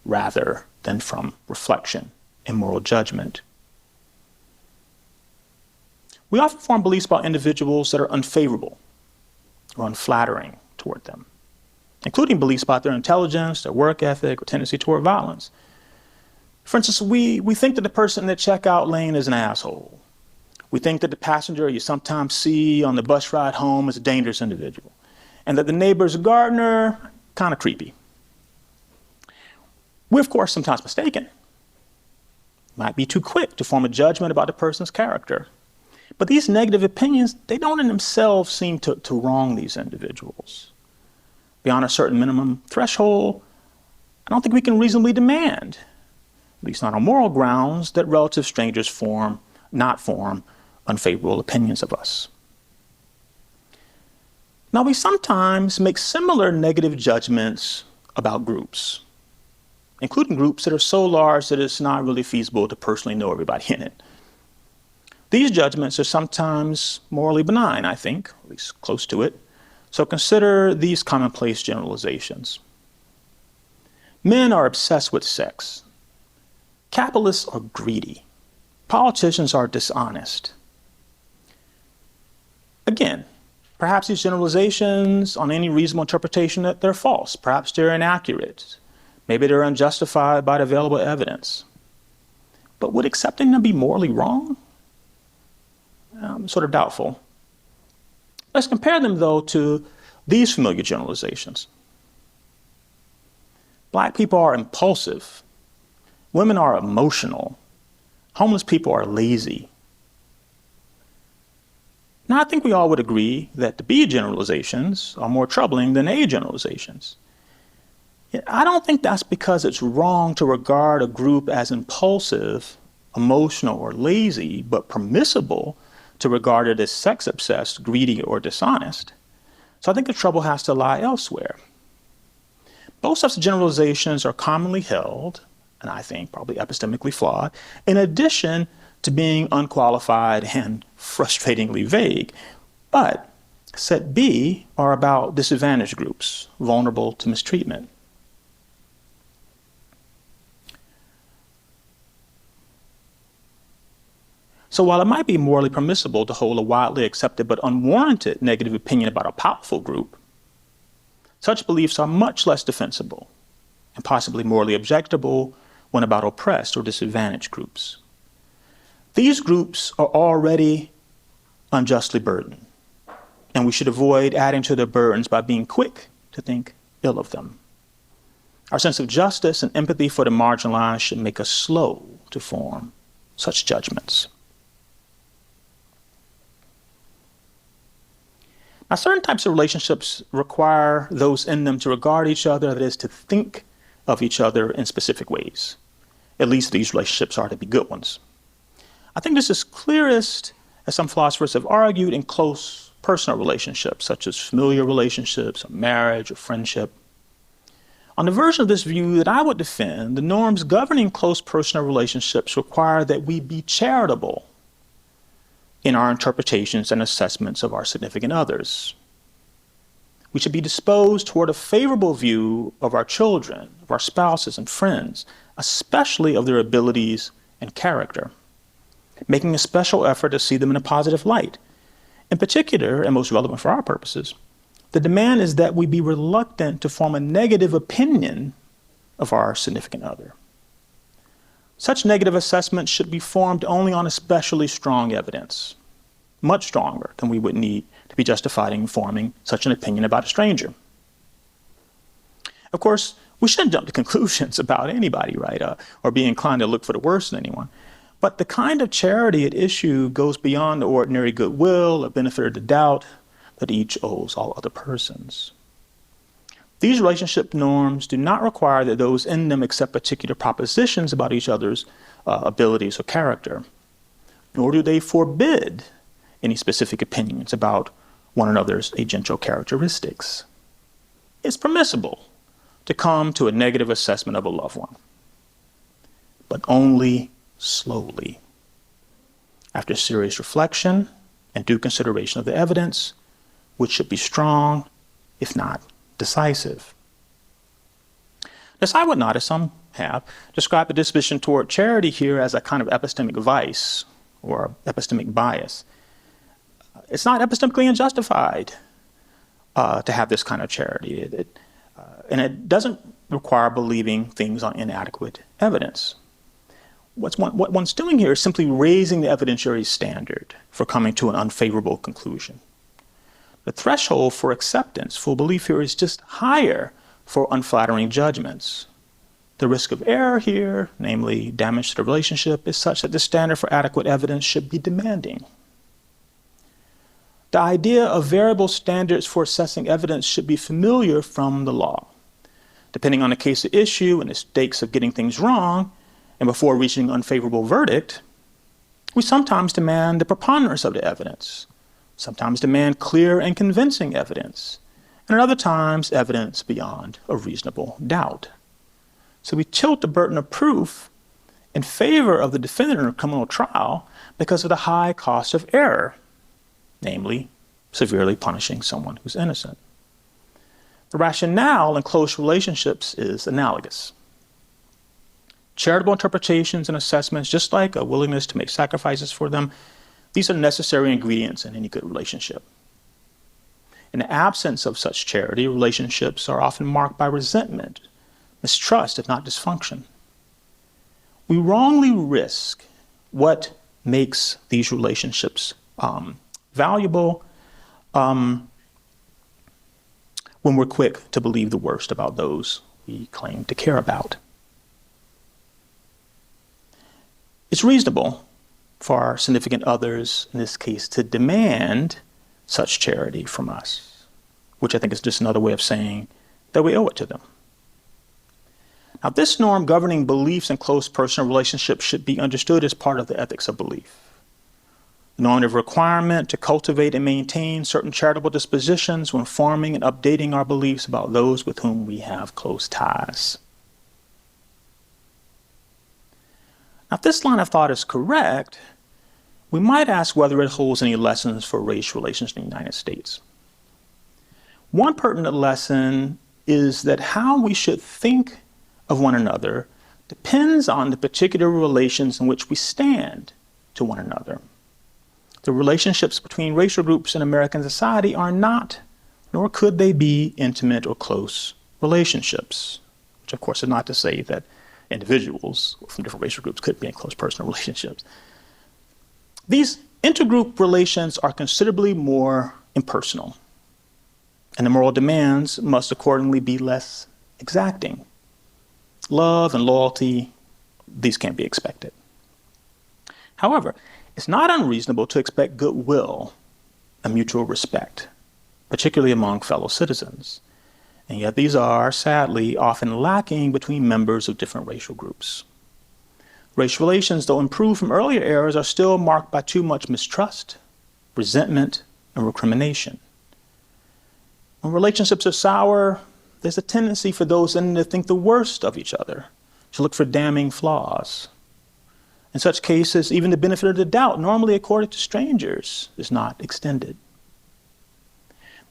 rather than from reflection and moral judgment. We often form beliefs about individuals that are unfavorable or unflattering toward them, including beliefs about their intelligence, their work ethic, or tendency toward violence. For instance, we think that the person in the checkout lane is an asshole. We think that the passenger you sometimes see on the bus ride home is a dangerous individual, and that the neighbor's gardener, kind of creepy. We're, of course, sometimes mistaken. Might be too quick to form a judgment about the person's character. But these negative opinions, they don't in themselves seem to wrong these individuals. Beyond a certain minimum threshold, I don't think we can reasonably demand, at least not on moral grounds, that relative strangers not form unfavorable opinions of us. Now, we sometimes make similar negative judgments about groups, including groups that are so large that it's not really feasible to personally know everybody in it. These judgments are sometimes morally benign, I think, at least close to it. So consider these commonplace generalizations. Men are obsessed with sex. Capitalists are greedy. Politicians are dishonest. Again, perhaps these generalizations, on any reasonable interpretation, that they're false. Perhaps they're inaccurate. Maybe they're unjustified by the available evidence. But would accepting them be morally wrong? I'm sort of doubtful. Let's compare them, though, to these familiar generalizations. Black people are impulsive. Women are emotional. Homeless people are lazy. Now, I think we all would agree that the B generalizations are more troubling than A generalizations. Yet I don't think that's because it's wrong to regard a group as impulsive, emotional, or lazy, but permissible to regard it as sex-obsessed, greedy, or dishonest. So I think the trouble has to lie elsewhere. Both sets of generalizations are commonly held, and I think probably epistemically flawed, in addition to being unqualified and frustratingly vague. But set B are about disadvantaged groups, vulnerable to mistreatment. So while it might be morally permissible to hold a widely accepted but unwarranted negative opinion about a powerful group, such beliefs are much less defensible and possibly morally objectionable when about oppressed or disadvantaged groups. These groups are already unjustly burdened, and we should avoid adding to their burdens by being quick to think ill of them. Our sense of justice and empathy for the marginalized should make us slow to form such judgments. Now, certain types of relationships require those in them to regard each other, that is, to think of each other in specific ways. At least these relationships are to be good ones. I think this is clearest, as some philosophers have argued, in close personal relationships, such as familial relationships, or marriage, or friendship. On the version of this view that I would defend, the norms governing close personal relationships require that we be charitable in our interpretations and assessments of our significant others. We should be disposed toward a favorable view of our children, of our spouses and friends, especially of their abilities and character, making a special effort to see them in a positive light. In particular, and most relevant for our purposes, the demand is that we be reluctant to form a negative opinion of our significant other. Such negative assessments should be formed only on especially strong evidence, much stronger than we would need to be justified in forming such an opinion about a stranger. Of course, we shouldn't jump to conclusions about anybody, right? Or be inclined to look for the worst in anyone. But the kind of charity at issue goes beyond the ordinary goodwill, a benefit of the doubt that each owes all other persons. These relationship norms do not require that those in them accept particular propositions about each other's abilities or character, nor do they forbid any specific opinions about one another's agential characteristics. It's permissible to come to a negative assessment of a loved one, but only slowly, after serious reflection and due consideration of the evidence, which should be strong, if not decisive. Thus, I would not, as some have, describe the disposition toward charity here as a kind of epistemic vice or epistemic bias. It's not epistemically unjustified to have this kind of charity. And it doesn't require believing things on inadequate evidence. What one's doing here is simply raising the evidentiary standard for coming to an unfavorable conclusion. The threshold for acceptance, full belief here, is just higher for unflattering judgments. The risk of error here, namely damage to the relationship, is such that the standard for adequate evidence should be demanding. The idea of variable standards for assessing evidence should be familiar from the law. Depending on the case at issue and the stakes of getting things wrong, and before reaching an unfavorable verdict, we sometimes demand the preponderance of the evidence, sometimes demand clear and convincing evidence, and at other times evidence beyond a reasonable doubt. So we tilt the burden of proof in favor of the defendant in a criminal trial because of the high cost of error, namely severely punishing someone who's innocent. The rationale in close relationships is analogous. Charitable interpretations and assessments, just like a willingness to make sacrifices for them, these are necessary ingredients in any good relationship. In the absence of such charity, relationships are often marked by resentment, mistrust, if not dysfunction. We wrongly risk what makes these relationships valuable when we're quick to believe the worst about those we claim to care about. It's reasonable for our significant others, in this case, to demand such charity from us, which I think is just another way of saying that we owe it to them. Now, this norm governing beliefs in close personal relationships should be understood as part of the ethics of belief. The normative requirement to cultivate and maintain certain charitable dispositions when forming and updating our beliefs about those with whom we have close ties. Now, if this line of thought is correct, we might ask whether it holds any lessons for race relations in the United States. One pertinent lesson is that how we should think of one another depends on the particular relations in which we stand to one another. The relationships between racial groups in American society are not, nor could they be, intimate or close relationships, which of course is not to say that individuals from different racial groups could be in close personal relationships. These intergroup relations are considerably more impersonal, and the moral demands must accordingly be less exacting. Love and loyalty, these can't be expected. However, it's not unreasonable to expect goodwill and mutual respect, particularly among fellow citizens. And yet these are, sadly, often lacking between members of different racial groups. Race relations, though improved from earlier eras, are still marked by too much mistrust, resentment, and recrimination. When relationships are sour, there's a tendency for those in them to think the worst of each other, to look for damning flaws. In such cases, even the benefit of the doubt, normally accorded to strangers, is not extended.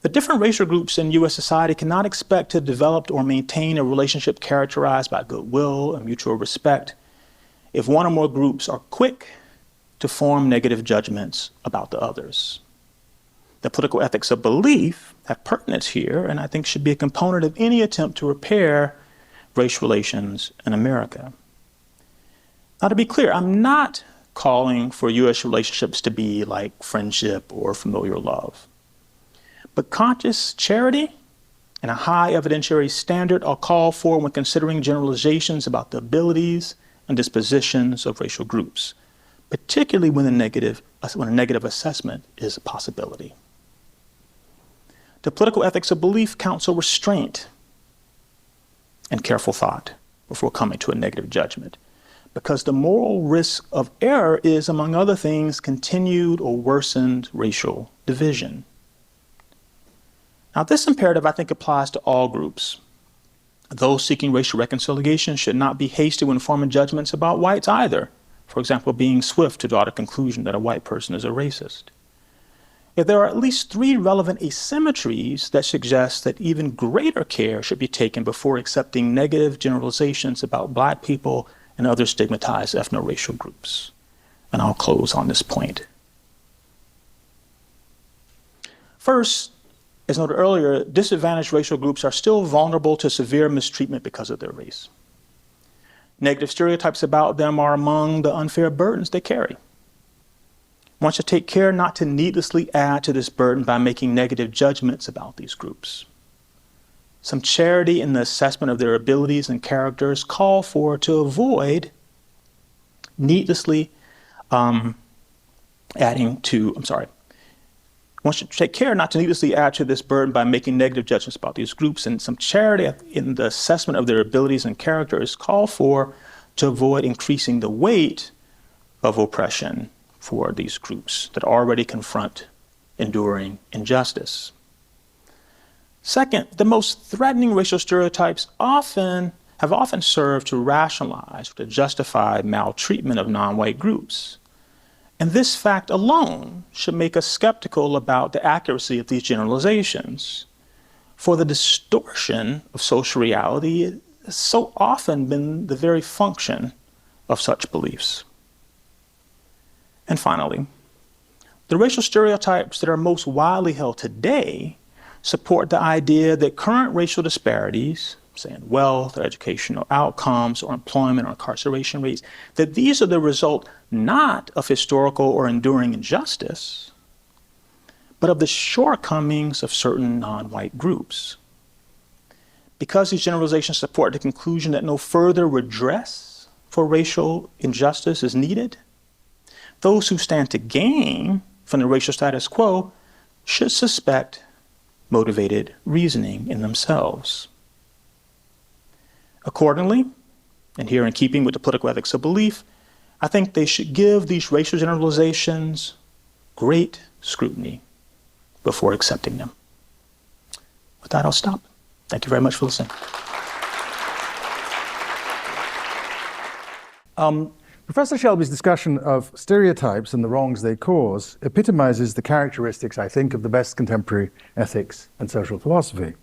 The different racial groups in U.S. society cannot expect to develop or maintain a relationship characterized by goodwill and mutual respect if one or more groups are quick to form negative judgments about the others. The political ethics of belief have pertinence here, and I think should be a component of any attempt to repair race relations in America. Now, to be clear, I'm not calling for U.S. relationships to be like friendship or familiar love. But conscious charity and a high evidentiary standard are called for when considering generalizations about the abilities and dispositions of racial groups, particularly when a negative assessment is a possibility. The political ethics of belief counsel restraint and careful thought before coming to a negative judgment, because the moral risk of error is, among other things, continued or worsened racial division. Now, this imperative, I think, applies to all groups. Those seeking racial reconciliation should not be hasty when forming judgments about whites either. For example, being swift to draw the conclusion that a white person is a racist. If there are at least 3 relevant asymmetries that suggest that even greater care should be taken before accepting negative generalizations about Black people and other stigmatized ethno-racial groups. And I'll close on this point. First, as noted earlier, disadvantaged racial groups are still vulnerable to severe mistreatment because of their race. Negative stereotypes about them are among the unfair burdens they carry. One should take care not to needlessly add to this burden by making negative judgments about these groups. Some charity in the assessment of their abilities and characters call for to avoid needlessly one should take care not to needlessly add to this burden by making negative judgments about these groups, and some charity in the assessment of their abilities and characters call for to avoid increasing the weight of oppression for these groups that already confront enduring injustice. Second, the most threatening racial stereotypes have often served to rationalize or to justify maltreatment of non-white groups. And this fact alone should make us skeptical about the accuracy of these generalizations, for the distortion of social reality has so often been the very function of such beliefs. And finally, the racial stereotypes that are most widely held today support the idea that current racial disparities, say in wealth or educational outcomes or employment or incarceration rates, that these are the result not of historical or enduring injustice, but of the shortcomings of certain non-white groups. Because these generalizations support the conclusion that no further redress for racial injustice is needed, those who stand to gain from the racial status quo should suspect motivated reasoning in themselves. Accordingly, and here in keeping with the political ethics of belief, I think they should give these racial generalizations great scrutiny before accepting them. With that, I'll stop. Thank you very much for listening. Professor Shelby's discussion of stereotypes and the wrongs they cause epitomizes the characteristics, I think, of the best contemporary ethics and social philosophy.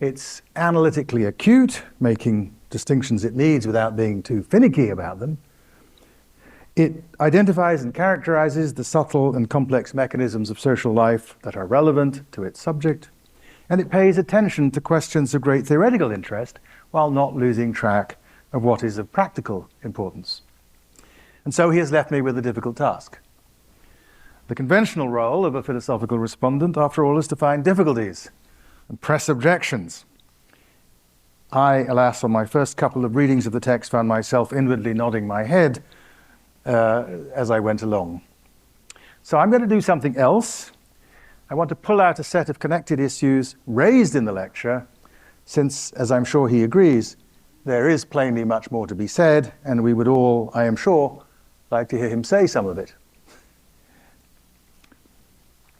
It's analytically acute, making distinctions it needs without being too finicky about them. It identifies and characterizes the subtle and complex mechanisms of social life that are relevant to its subject, and it pays attention to questions of great theoretical interest while not losing track of what is of practical importance. And so he has left me with a difficult task. The conventional role of a philosophical respondent, after all, is to find difficulties and press objections. I, alas, on my first couple of readings of the text, found myself inwardly nodding my head as I went along. So I'm going to do something else. I want to pull out a set of connected issues raised in the lecture, since, as I'm sure he agrees, there is plainly much more to be said, and we would all, I am sure, like to hear him say some of it.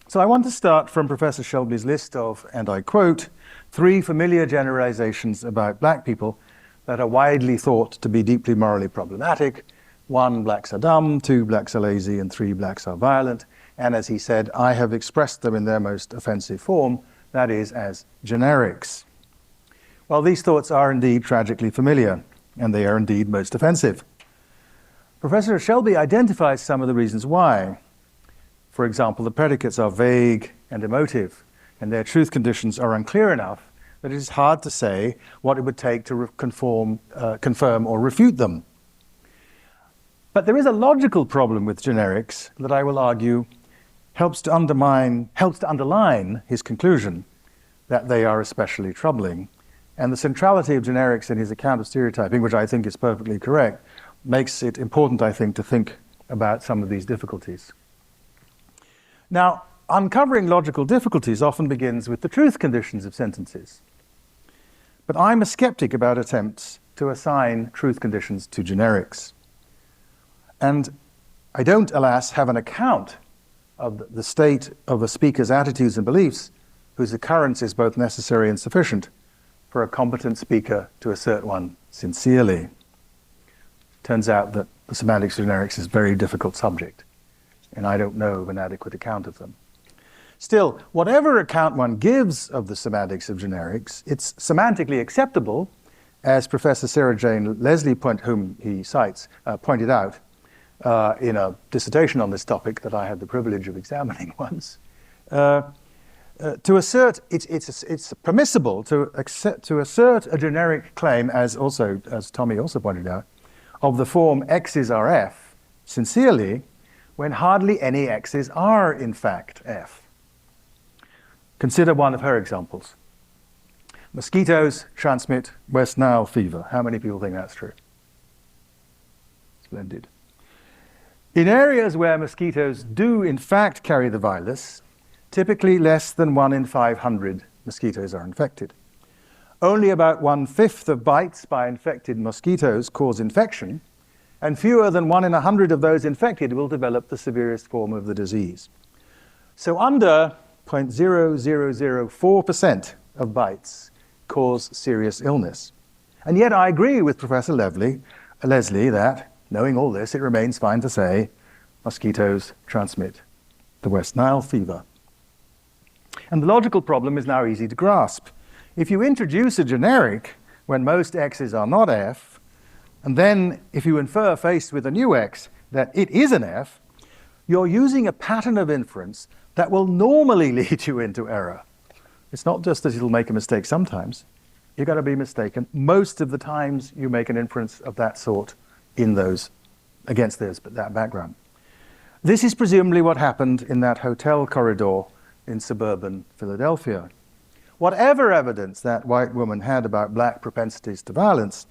So I want to start from Professor Shelby's list of, and I quote, 3 familiar generalizations about black people that are widely thought to be deeply morally problematic. 1, blacks are dumb, 2, blacks are lazy, and 3, blacks are violent. And as he said, I have expressed them in their most offensive form, that is, as generics. Well, these thoughts are indeed tragically familiar, and they are indeed most offensive. Professor Shelby identifies some of the reasons why. For example, the predicates are vague and emotive, and their truth conditions are unclear enough that it is hard to say what it would take to confirm or refute them. But there is a logical problem with generics that I will argue helps to underline his conclusion that they are especially troubling. And the centrality of generics in his account of stereotyping, which I think is perfectly correct, makes it important, I think, to think about some of these difficulties. Now, uncovering logical difficulties often begins with the truth conditions of sentences. But I'm a skeptic about attempts to assign truth conditions to generics. And I don't, alas, have an account of the state of a speaker's attitudes and beliefs whose occurrence is both necessary and sufficient for a competent speaker to assert one sincerely. Turns out that the semantics of generics is a very difficult subject, and I don't know of an adequate account of them. Still, whatever account one gives of the semantics of generics, it's semantically acceptable, as Professor Sarah Jane Leslie, whom he cites, pointed out in a dissertation on this topic that I had the privilege of examining once. To assert, it's permissible to assert a generic claim, as Tommie also pointed out, of the form X's are F, sincerely, when hardly any X's are in fact F. Consider one of her examples. Mosquitoes transmit West Nile fever. How many people think that's true? Splendid. In areas where mosquitoes do in fact carry the virus, typically less than 1 in 500 mosquitoes are infected. Only about 1/5 of bites by infected mosquitoes cause infection, and fewer than 1 in 100 of those infected will develop the severest form of the disease. So under 0.0004% of bites cause serious illness. And yet I agree with Professor Leslie that, knowing all this, it remains fine to say mosquitoes transmit the West Nile fever. And the logical problem is now easy to grasp. If you introduce a generic when most X's are not F, and then if you infer faced with a new X that it is an F, you're using a pattern of inference that will normally lead you into error. It's not just that it'll make a mistake sometimes. You've got to be mistaken. Most of the times you make an inference of that sort against that background. This is presumably what happened in that hotel corridor in suburban Philadelphia. Whatever evidence that white woman had about black propensities to violence,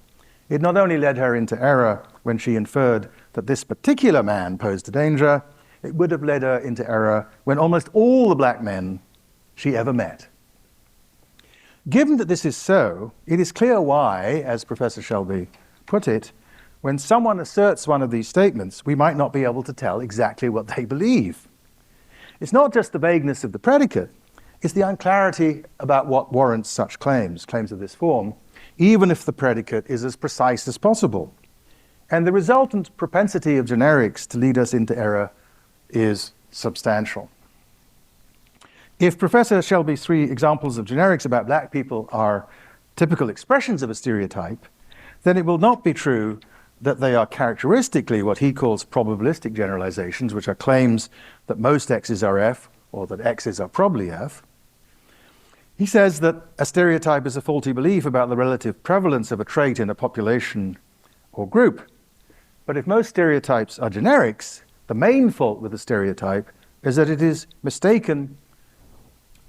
It not only led her into error when she inferred that this particular man posed a danger, it would have led her into error when almost all the black men she ever met. Given that this is so, it is clear why, as Professor Shelby put it, when someone asserts one of these statements, we might not be able to tell exactly what they believe. It's not just the vagueness of the predicate, it's the unclarity about what warrants such claims of this form, even if the predicate is as precise as possible. And the resultant propensity of generics to lead us into error is substantial. If Professor Shelby's 3 examples of generics about black people are typical expressions of a stereotype, then it will not be true that they are characteristically what he calls probabilistic generalizations, which are claims that most X's are F, or that X's are probably F. He says that a stereotype is a faulty belief about the relative prevalence of a trait in a population or group. But if most stereotypes are generics, the main fault with the stereotype is that it is mistaken.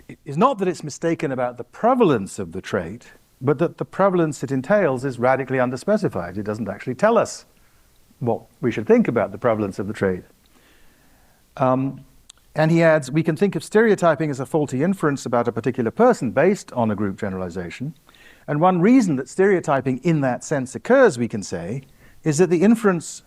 It is not that it's mistaken about the prevalence of the trait, but that the prevalence it entails is radically underspecified. It doesn't actually tell us what we should think about the prevalence of the trait. And he adds, we can think of stereotyping as a faulty inference about a particular person based on a group generalization. And one reason that stereotyping in that sense occurs, we can say, is that the inference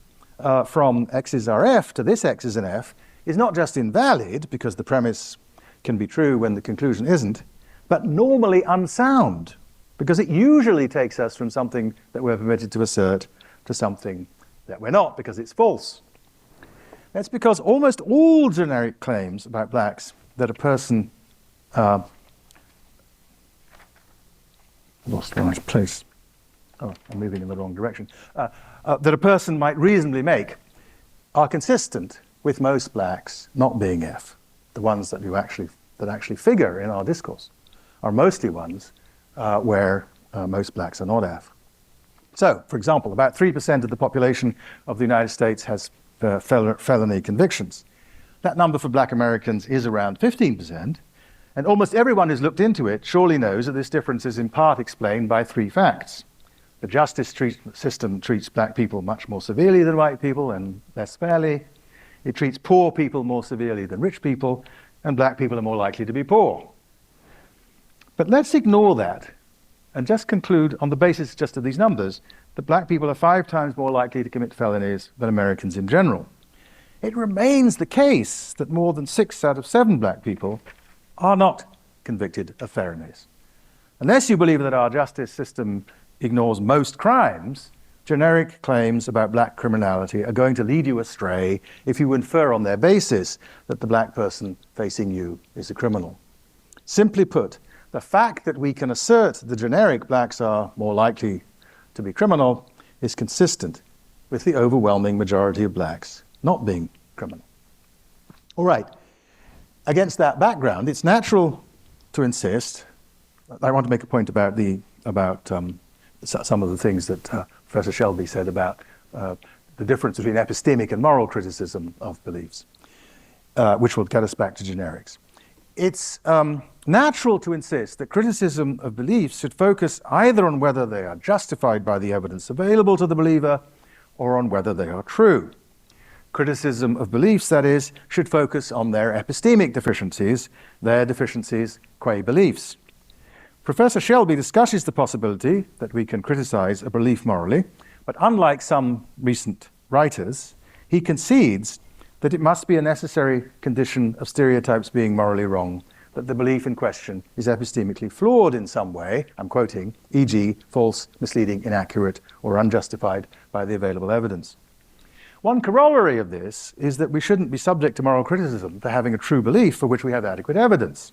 from X's are F to this X is an F is not just invalid, because the premise can be true when the conclusion isn't, but normally unsound, because it usually takes us from something that we're permitted to assert to something that we're not, because it's false. That's because almost all generic claims about blacks that a person lost my place. Oh, I'm moving in the wrong direction. That a person might reasonably make are consistent with most blacks not being F. The ones that actually figure in our discourse are mostly ones where most blacks are not F. So, for example, about 3% of the population of the United States has felony convictions. That number for black Americans is around 15%, and almost everyone who's looked into it surely knows that this difference is in part explained by 3 facts. The justice system treats black people much more severely than white people and less fairly. It treats poor people more severely than rich people, and black people are more likely to be poor. But let's ignore that and just conclude on the basis just of these numbers that black people are 5 times more likely to commit felonies than Americans in general. It remains the case that more than 6 out of 7 black people are not convicted of felonies. Unless you believe that our justice system ignores most crimes, generic claims about black criminality are going to lead you astray if you infer on their basis that the black person facing you is a criminal. Simply put, the fact that we can assert the generic blacks are more likely to be criminal is consistent with the overwhelming majority of blacks not being criminal. All right. Against that background, it's natural to insist. I want to make a point about some of the things that Professor Shelby said about the difference between epistemic and moral criticism of beliefs, which will get us back to generics. It's natural to insist that criticism of beliefs should focus either on whether they are justified by the evidence available to the believer or on whether they are true. Criticism of beliefs, that is, should focus on their epistemic deficiencies, their deficiencies qua beliefs. Professor Shelby discusses the possibility that we can criticize a belief morally, but unlike some recent writers, he concedes that it must be a necessary condition of stereotypes being morally wrong that the belief in question is epistemically flawed in some way, I'm quoting, e.g. false, misleading, inaccurate, or unjustified by the available evidence. One corollary of this is that we shouldn't be subject to moral criticism for having a true belief for which we have adequate evidence.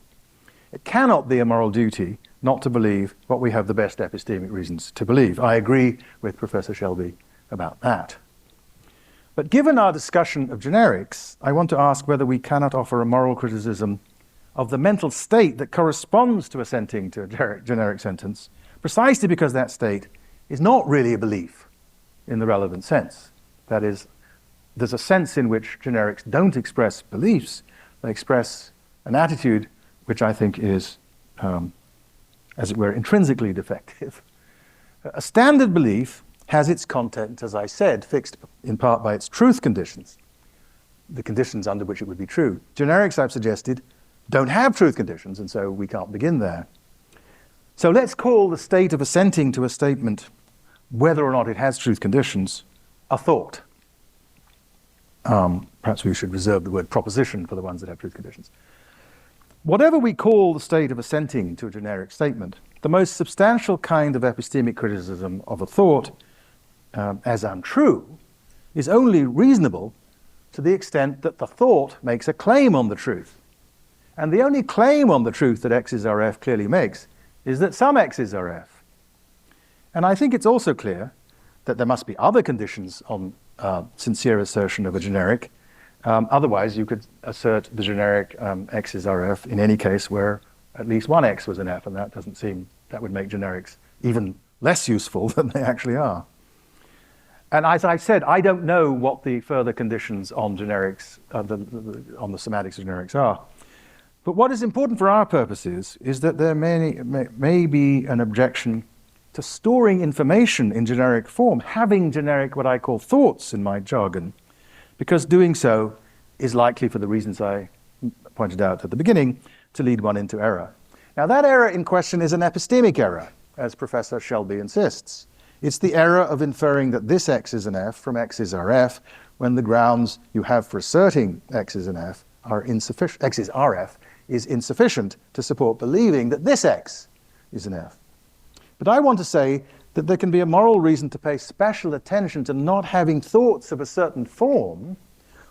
It cannot be a moral duty not to believe what we have the best epistemic reasons to believe. I agree with Professor Shelby about that. But given our discussion of generics, I want to ask whether we cannot offer a moral criticism of the mental state that corresponds to assenting to a generic sentence, precisely because that state is not really a belief in the relevant sense. That is, there's a sense in which generics don't express beliefs, they express an attitude which I think is, as it were, intrinsically defective. A standard belief has its content, as I said, fixed in part by its truth conditions, the conditions under which it would be true. Generics, I've suggested, don't have truth conditions, and so we can't begin there. So let's call the state of assenting to a statement, whether or not it has truth conditions, a thought. Perhaps we should reserve the word proposition for the ones that have truth conditions. Whatever we call the state of assenting to a generic statement, the most substantial kind of epistemic criticism of a thought as untrue is only reasonable to the extent that the thought makes a claim on the truth. And the only claim on the truth that X is RF clearly makes is that some X is RF. And I think it's also clear that there must be other conditions on sincere assertion of a generic. Otherwise, you could assert the generic X is RF in any case where at least one X was an F, and that doesn't seem, that would make generics even less useful than they actually are. And as I said, I don't know what the further conditions on generics, on the semantics of generics are. But what is important for our purposes is that there may be an objection to storing information in generic form, having generic, what I call thoughts in my jargon, because doing so is likely, for the reasons I pointed out at the beginning, to lead one into error. Now, that error in question is an epistemic error, as Professor Shelby insists. It's the error of inferring that this X is an F from X is RF when the grounds you have for asserting X is an F are insufficient. X is RF is insufficient to support believing that this X is an F. But I want to say that there can be a moral reason to pay special attention to not having thoughts of a certain form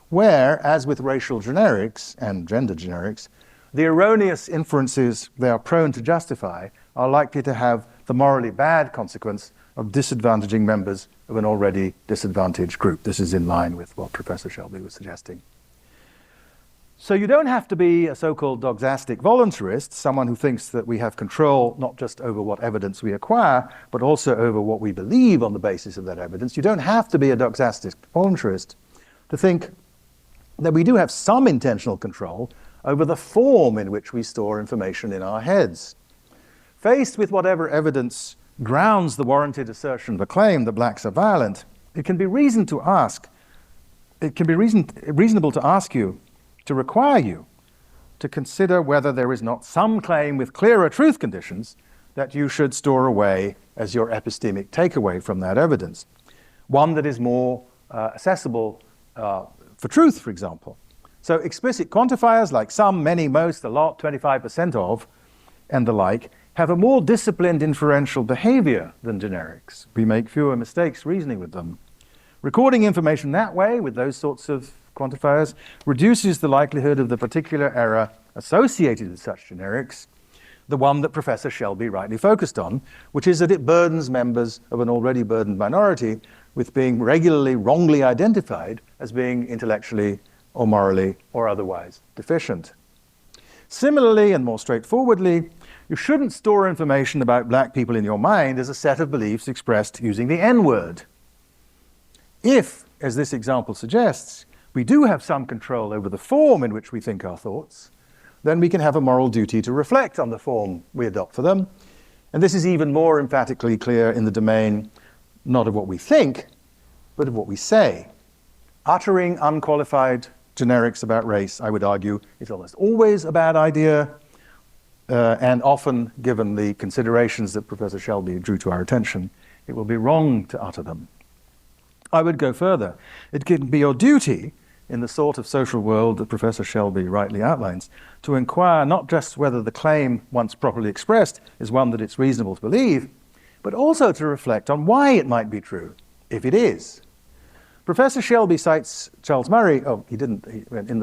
where, as with racial generics and gender generics, the erroneous inferences they are prone to justify are likely to have the morally bad consequence of disadvantaging members of an already disadvantaged group. This is in line with what Professor Shelby was suggesting. So you don't have to be a so-called doxastic voluntarist, someone who thinks that we have control not just over what evidence we acquire, but also over what we believe on the basis of that evidence. You don't have to be a doxastic voluntarist to think that we do have some intentional control over the form in which we store information in our heads. Faced with whatever evidence grounds the warranted assertion of a claim that blacks are violent, it can be reasonable to ask you, to require you, to consider whether there is not some claim with clearer truth conditions that you should store away as your epistemic takeaway from that evidence. One that is more accessible for truth, for example. So explicit quantifiers like some, many, most, a lot, 25% of, and the like, have a more disciplined inferential behavior than generics. We make fewer mistakes reasoning with them. Recording information that way, with those sorts of quantifiers, reduces the likelihood of the particular error associated with such generics, the one that Professor Shelby rightly focused on, which is that it burdens members of an already burdened minority with being regularly wrongly identified as being intellectually or morally or otherwise deficient. Similarly, and more straightforwardly, you shouldn't store information about black people in your mind as a set of beliefs expressed using the N-word. If, as this example suggests, we do have some control over the form in which we think our thoughts, then we can have a moral duty to reflect on the form we adopt for them. And this is even more emphatically clear in the domain not of what we think, but of what we say. Uttering unqualified generics about race, I would argue, is almost always a bad idea, and often, given the considerations that Professor Shelby drew to our attention, it will be wrong to utter them. I would go further. It can be your duty, in the sort of social world that Professor Shelby rightly outlines, to inquire not just whether the claim, once properly expressed, is one that it's reasonable to believe, but also to reflect on why it might be true, if it is. Professor Shelby cites Charles Murray. Oh, he didn't. In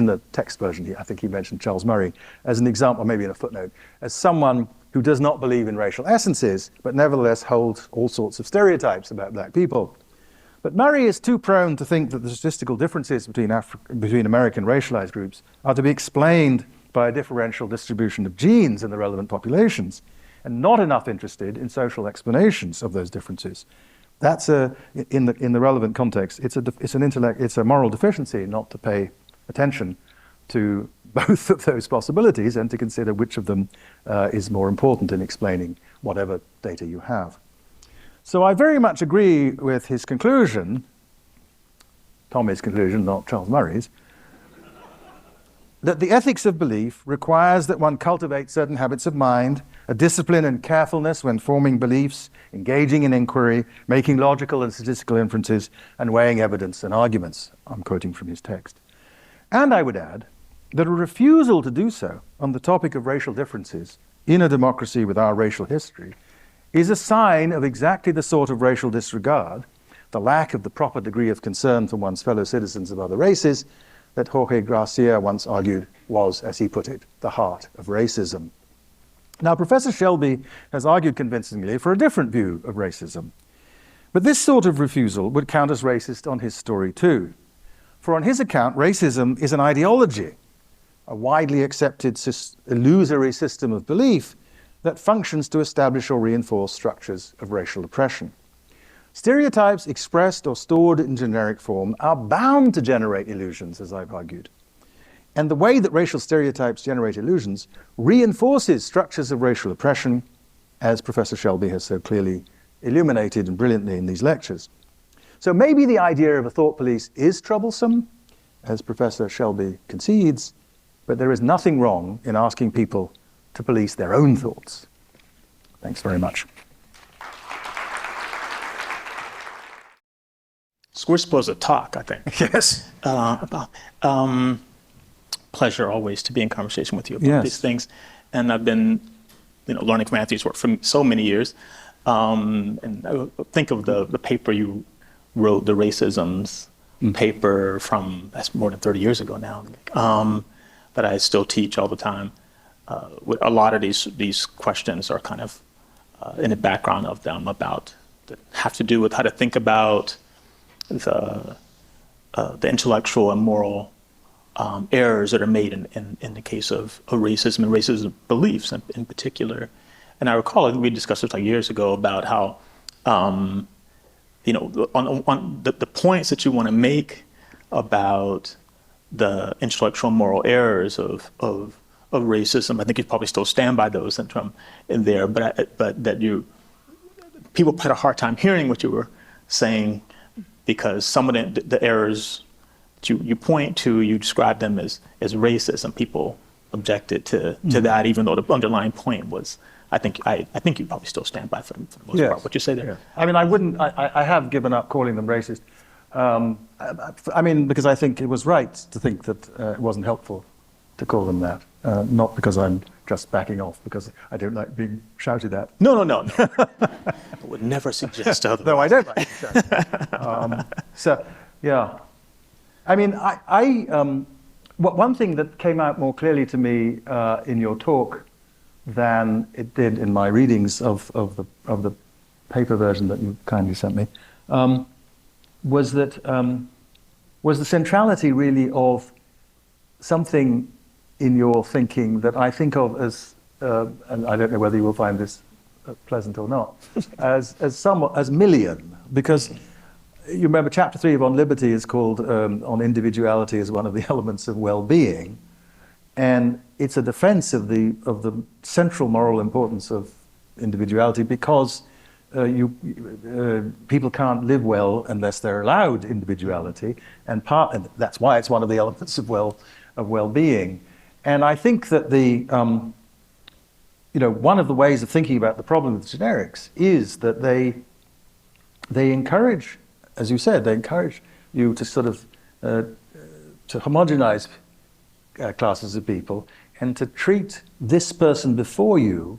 the text version, I think he mentioned Charles Murray as an example, or maybe in a footnote, as someone who does not believe in racial essences, but nevertheless holds all sorts of stereotypes about black people. But Murray is too prone to think that the statistical differences between American racialized groups are to be explained by a differential distribution of genes in the relevant populations, and not enough interested in social explanations of those differences. That's in the relevant context. It's a moral deficiency not to pay attention to both of those possibilities and to consider which of them is more important in explaining whatever data you have. So I very much agree with his conclusion, Tommie's conclusion, not Charles Murray's, that the ethics of belief requires that one cultivate certain habits of mind, a discipline and carefulness when forming beliefs, engaging in inquiry, making logical and statistical inferences, and weighing evidence and arguments. I'm quoting from his text. And I would add that a refusal to do so on the topic of racial differences in a democracy with our racial history is a sign of exactly the sort of racial disregard, the lack of the proper degree of concern for one's fellow citizens of other races, that Jorge Garcia once argued was, as he put it, the heart of racism. Now, Professor Shelby has argued convincingly for a different view of racism. But this sort of refusal would count as racist on his story too. For on his account, racism is an ideology, a widely accepted illusory system of belief that functions to establish or reinforce structures of racial oppression. Stereotypes expressed or stored in generic form are bound to generate illusions, as I've argued. And the way that racial stereotypes generate illusions reinforces structures of racial oppression, as Professor Shelby has so clearly illuminated and brilliantly in these lectures. So maybe the idea of a thought police is troublesome, as Professor Shelby concedes, but there is nothing wrong in asking people to police their own thoughts. Thanks very much. So we're supposed to talk, I think. Yes. Pleasure always to be in conversation with you about these things. And I've been, learning from Anthony's work for so many years. And I think of the paper you wrote, the racisms paper from, that's more than 30 years ago now, that I still teach all the time. A lot of these questions are kind of in the background of them that have to do with how to think about the intellectual and moral errors that are made in the case of racism and racist beliefs in particular. And I recall we discussed this like years ago about how, on the points that you want to make about the intellectual and moral errors of racism, I think you probably still stand by those in there, but that people had a hard time hearing what you were saying, because some of the errors that you point to, you describe them as racist, and people objected to that, even though the underlying point was, I think you probably still stand by for the most part what you say there. Yeah. I mean, I have given up calling them racist. Because I think it was right to think that it wasn't helpful to call them that. Not because I'm just backing off, because I don't like being shouted at. No. I would never suggest otherwise. No, I don't like being shouted at. I mean, one thing that came out more clearly to me in your talk than it did in my readings of the paper version that you kindly sent me, was the centrality really of something in your thinking that I think of as, and I don't know whether you will find this pleasant or not, as million, because you remember chapter 3 of On Liberty is called On Individuality as one of the elements of well-being, and it's a defense of the central moral importance of individuality, because people can't live well unless they're allowed individuality, and that's why it's one of the elements of well-being. And I think that one of the ways of thinking about the problem with generics is that they encourage, as you said, they encourage you to sort of to homogenize classes of people, and to treat this person before you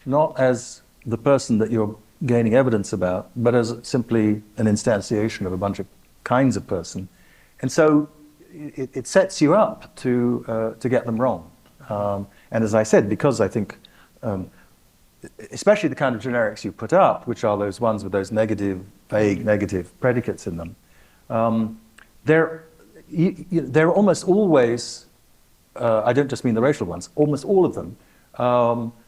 not as the person that you're gaining evidence about, but as simply an instantiation of a bunch of kinds of person. And so it sets you up to get them wrong. And as I said, because I think, especially the kind of generics you put up, which are those ones with those vague negative predicates in them, they're almost always, I don't just mean the racial ones, almost all of them,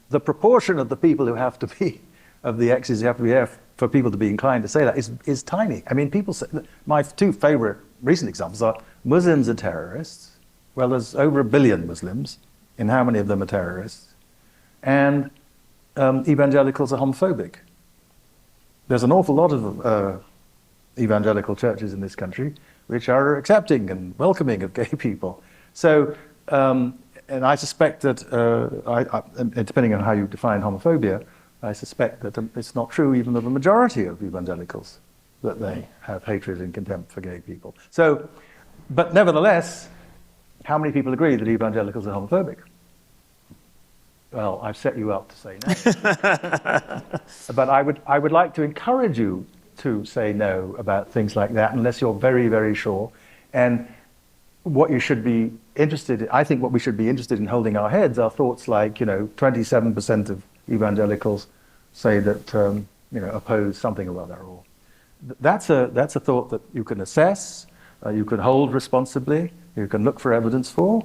the proportion of the people who have to be, of the X's who have to be F, for people to be inclined to say that is tiny. I mean, people say, my two favorite recent examples are Muslims are terrorists. Well, there's over 1 billion Muslims, and how many of them are terrorists? And evangelicals are homophobic. there's an awful lot of evangelical churches in this country which are accepting and welcoming of gay people. So, and I suspect that, depending on how you define homophobia, I suspect that it's not true even of the majority of evangelicals that they have hatred and contempt for gay people. So, but nevertheless, how many people agree that evangelicals are homophobic? Well, I've set you up to say no. But I would like to encourage you to say no about things like that unless you're very, very sure. And what you should be interested in, I think what we should be interested in holding our heads are thoughts like, 27% of evangelicals say that, oppose something or other. Or that's a thought that you can assess, you can hold responsibly, you can look for evidence for.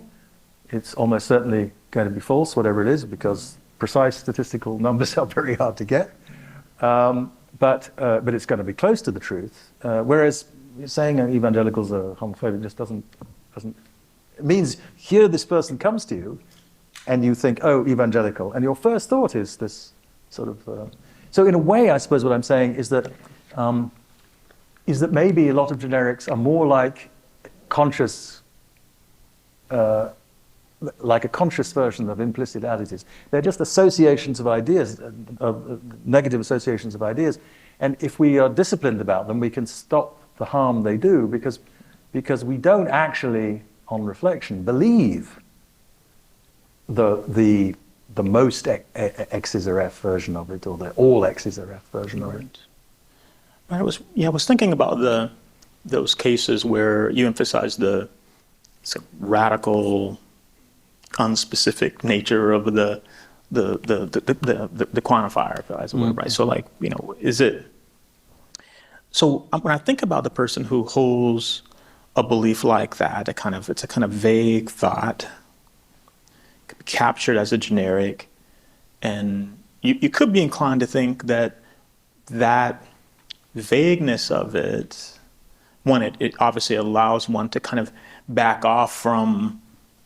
It's almost certainly going to be false, whatever it is, because precise statistical numbers are very hard to get. But it's going to be close to the truth. Whereas saying evangelicals are homophobic just doesn't. It means here this person comes to you, and you think, oh, evangelical, and your first thought is this sort of. So in a way, I suppose what I'm saying is that maybe a lot of generics are more like conscious. Like a conscious version of implicit additives. They're just associations of ideas, negative associations of ideas. And if we are disciplined about them, we can stop the harm they do because we don't actually, on reflection, believe the most X's are F version of it or the all X's are F version of it. I was thinking about those cases where you emphasize the radical, unspecific nature of the quantifier, as it were, right? So, like, is it? So when I think about the person who holds a belief like that, it's a kind of vague thought, could be captured as a generic, and you could be inclined to think that vagueness of it, one, it obviously allows one to kind of back off from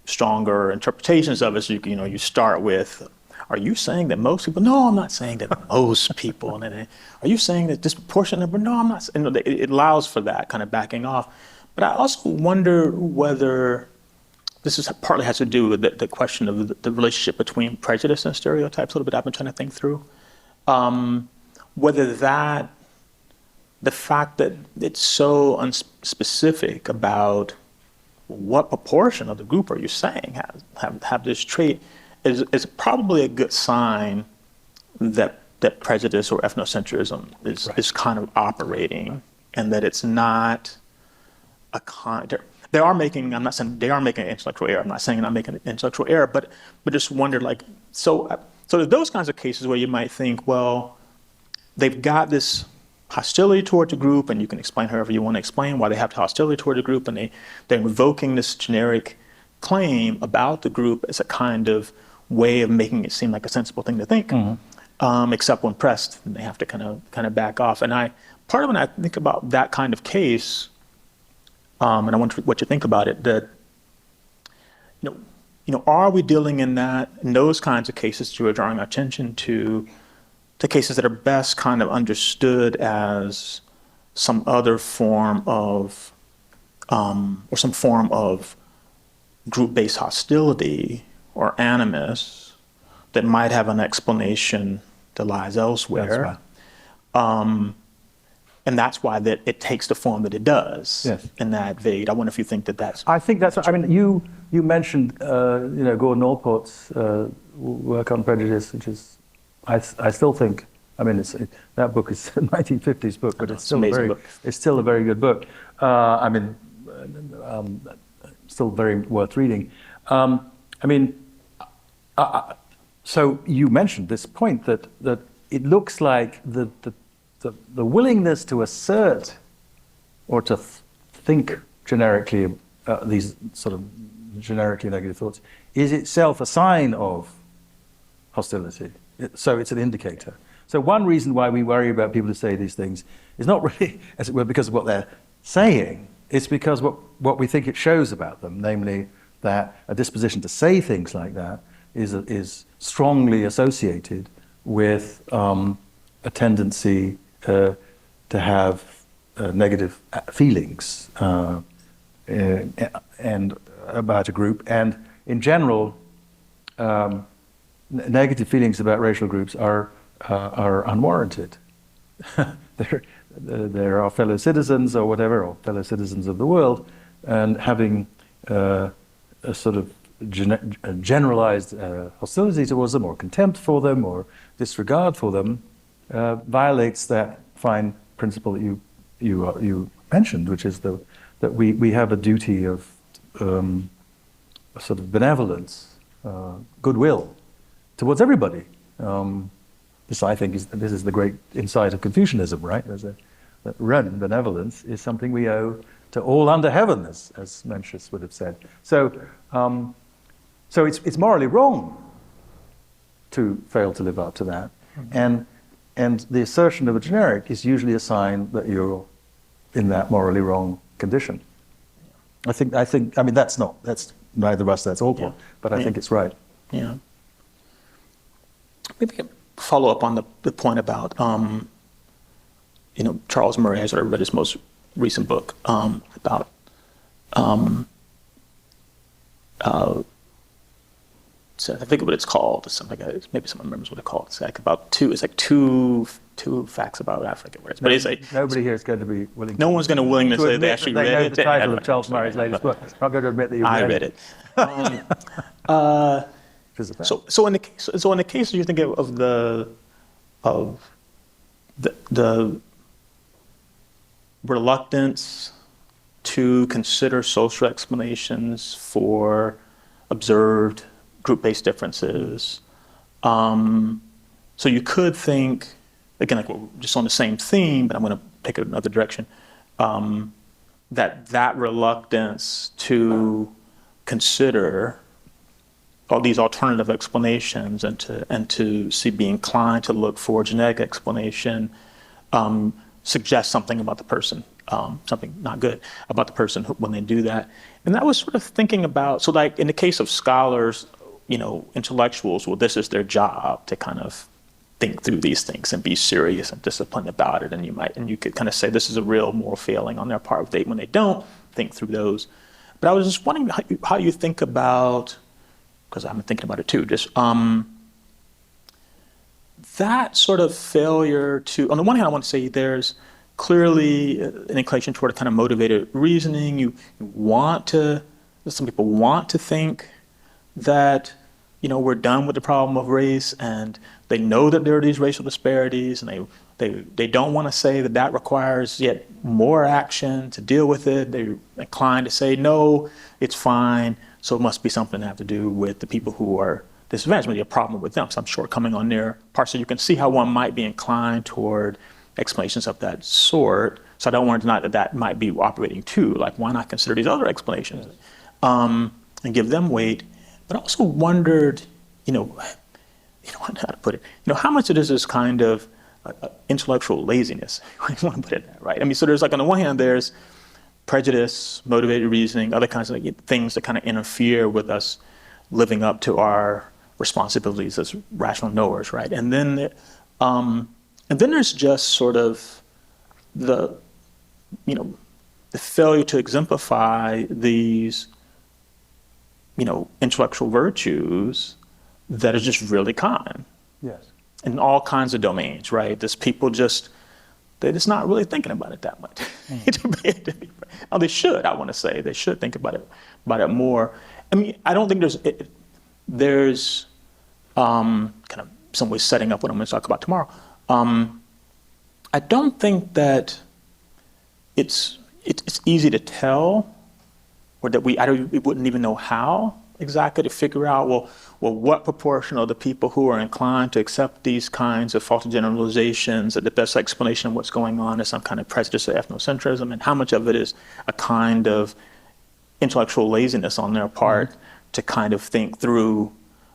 stronger interpretations of it. So you start with, are you saying that most people? No, I'm not saying that most people. And then, are you saying that disproportionate number? No, I'm not. It allows for that kind of backing off. But I also wonder whether this partly has to do with the question of the relationship between prejudice and stereotypes. A little bit I've been trying to think through. Whether the fact that it's so unspecific about what proportion of the group are you saying have this trait is probably a good sign that prejudice or ethnocentrism is kind of operating, and that it's not they are making. I'm not saying they are making an intellectual error. I'm not saying I'm making an intellectual error, but just wonder, like, so there's those kinds of cases where you might think, well, they've got this hostility towards a group, and you can explain however you want to explain why they have hostility towards a group, and they're invoking this generic claim about the group as a kind of way of making it seem like a sensible thing to think. Except when pressed, they have to kind of back off. And part of when I think about that kind of case, and I wonder what you think about it, that are we dealing in those kinds of cases that you are drawing attention to cases that are best kind of understood as some other form of, or some form of group-based hostility or animus that might have an explanation that lies elsewhere. That's right. And that's why that it takes the form that it does. Yes. In that vague. I wonder if you think that's. I think that's. I mean, you mentioned Gordon Allport's work on prejudice, which is. I still think, I mean, that book is a 1950s book, but it's still a very good book. Still very worth reading. So you mentioned this point that it looks like the willingness to assert or to think generically these sort of generically negative thoughts is itself a sign of hostility. So it's an indicator. So one reason why we worry about people who say these things is not really, as it were, because of what they're saying. It's because what we think it shows about them, namely that a disposition to say things like that is strongly associated with a tendency to have negative feelings and about a group. And in general, negative feelings about racial groups are unwarranted. They're our fellow citizens or whatever, or fellow citizens of the world, and having a sort of generalized hostility towards them, or contempt for them, or disregard for them, violates that fine principle that you mentioned, which is that we have a duty of a sort of benevolence, goodwill towards everybody. This, I think, is the great insight of Confucianism, right? That Ren, benevolence, is something we owe to all under heaven, as Mencius would have said. So it's morally wrong to fail to live up to that, and the assertion of a generic is usually a sign that you're in that morally wrong condition. I mean, that's neither of us, that's awful, but I think it's right. Yeah. Maybe follow up on the point about, Charles Murray. I sort of read his most recent book about so I think what it's called is something like maybe someone remembers what it's called. It's like about two facts about Africa. But it's like nobody here is going to be willing. No one's going to willing to say they actually read know it. The title of Charles Murray's latest book. I'm not going to admit that you read it. I read it. So in the case you think of the reluctance to consider social explanations for observed group-based differences. So you could think, again, like we're just on the same theme, but I'm going to take it another direction. That reluctance to consider all these alternative explanations and to be inclined to look for genetic explanation suggests something about the person, something not good about the person when they do that. And I was sort of thinking about, so like in the case of scholars, intellectuals, well, this is their job to kind of think through these things and be serious and disciplined about it. And you could kind of say this is a real moral failing on their part when they don't think through those. But I was just wondering how you think about, because I've been thinking about it too, just that sort of failure to, on the one hand, I want to say there's clearly an inclination toward a kind of motivated reasoning. Some people want to think that, we're done with the problem of race, and they know that there are these racial disparities, and they don't want to say that requires yet more action to deal with it. They're inclined to say, no, it's fine. So it must be something to have to do with the people who are disadvantaged, maybe a problem with them, some shortcoming on their part. So you can see how one might be inclined toward explanations of that sort. So I don't want to deny that might be operating too. Like, why not consider these other explanations and give them weight? But I also wondered, how to put it, how much of this is kind of intellectual laziness, if you want to put it that, right? I mean, so there's like, on the one hand, there's prejudice, motivated reasoning, other kinds of things that kind of interfere with us living up to our responsibilities as rational knowers, right? And then there's just sort of the failure to exemplify these, intellectual virtues that are just really common. Yes. In all kinds of domains, right? They're just not really thinking about it that much. Oh, they should, I want to say. They should think about it more. I mean, I don't think there's kind of some way setting up what I'm going to talk about tomorrow. I don't think that it's easy to tell, or that we wouldn't even know how exactly to figure out, well, what proportion of the people who are inclined to accept these kinds of faulty generalizations, that the best explanation of what's going on is some kind of prejudice or ethnocentrism, and how much of it is a kind of intellectual laziness on their part to kind of think through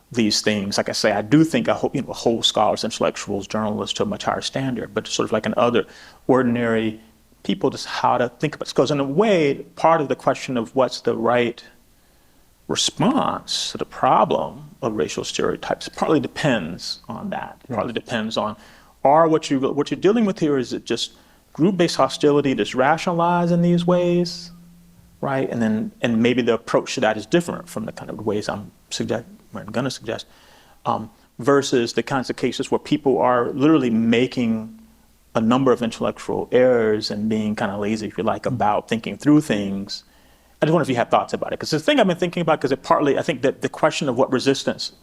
these things. Like I say, I do think I hold scholars, intellectuals, journalists to a much higher standard, but sort of like an other ordinary people, just how to think about it. Because in a way, part of the question of what's the right response to the problem of racial stereotypes partly depends on that. Partly depends on Or what you're dealing with here is it just group-based hostility that's rationalized in these ways, right? And maybe the approach to that is different from the kind of ways I'm going to suggest, versus the kinds of cases where people are literally making a number of intellectual errors and being kind of lazy, if you like, about thinking through things. I just wonder if you have thoughts about it, because the thing I've been thinking about, because I think that the question of what resistance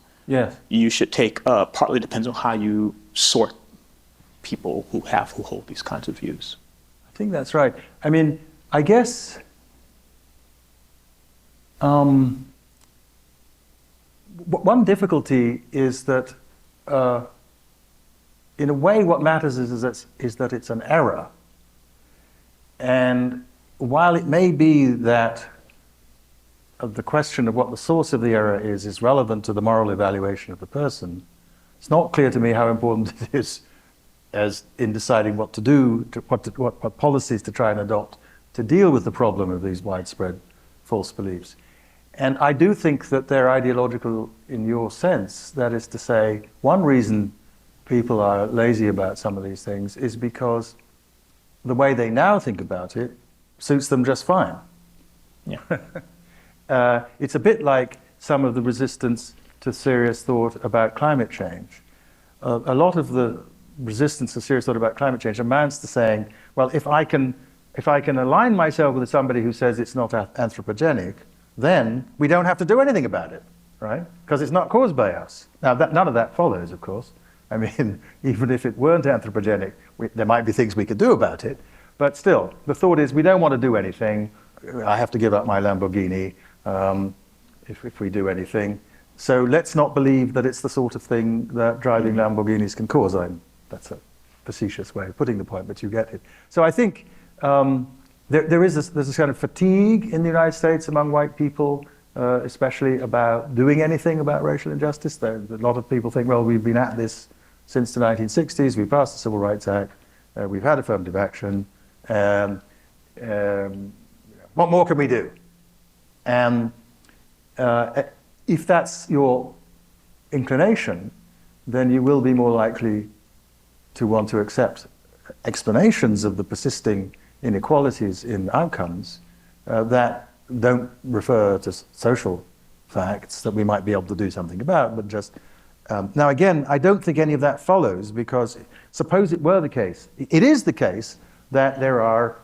you should take partly depends on how you sort people who hold these kinds of views. I think that's right. I mean, I guess one difficulty is that, in a way, what matters is that it's an error. And while it may be that the question of what the source of the error is relevant to the moral evaluation of the person, it's not clear to me how important it is as in deciding what to do, what policies to try and adopt to deal with the problem of these widespread false beliefs. And I do think that they're ideological in your sense. That is to say, one reason people are lazy about some of these things is because the way they now think about it suits them just fine. Yeah. It's a bit like some of the resistance to serious thought about climate change. A lot of the resistance to serious thought about climate change amounts to saying, well, if I can align myself with somebody who says it's not anthropogenic, then we don't have to do anything about it, right? Because it's not caused by us. Now, none of that follows, of course. I mean, even if it weren't anthropogenic, there might be things we could do about it. But still, the thought is we don't want to do anything. I have to give up my Lamborghini if we do anything. So let's not believe that it's the sort of thing that driving Lamborghinis can cause. That's a facetious way of putting the point, but you get it. So I think there's this kind of fatigue in the United States among white people, especially about doing anything about racial injustice. A lot of people think, well, we've been at this since the 1960s. We passed the Civil Rights Act. We've had affirmative action. What more can we do? And if that's your inclination, then you will be more likely to want to accept explanations of the persisting inequalities in outcomes that don't refer to social facts that we might be able to do something about, but just... now again, I don't think any of that follows, because suppose it were the case. It is the case that there are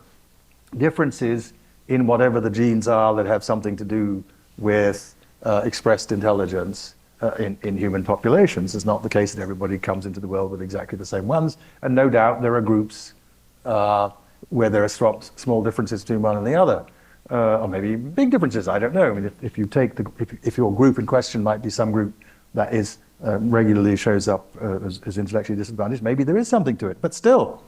differences in whatever the genes are that have something to do with expressed intelligence in human populations. It's not the case that everybody comes into the world with exactly the same ones, and no doubt there are groups where there are small differences between one and the other, or maybe big differences. I don't know. I mean, if you take if your group in question might be some group that is regularly shows up as intellectually disadvantaged, maybe there is something to it. But still,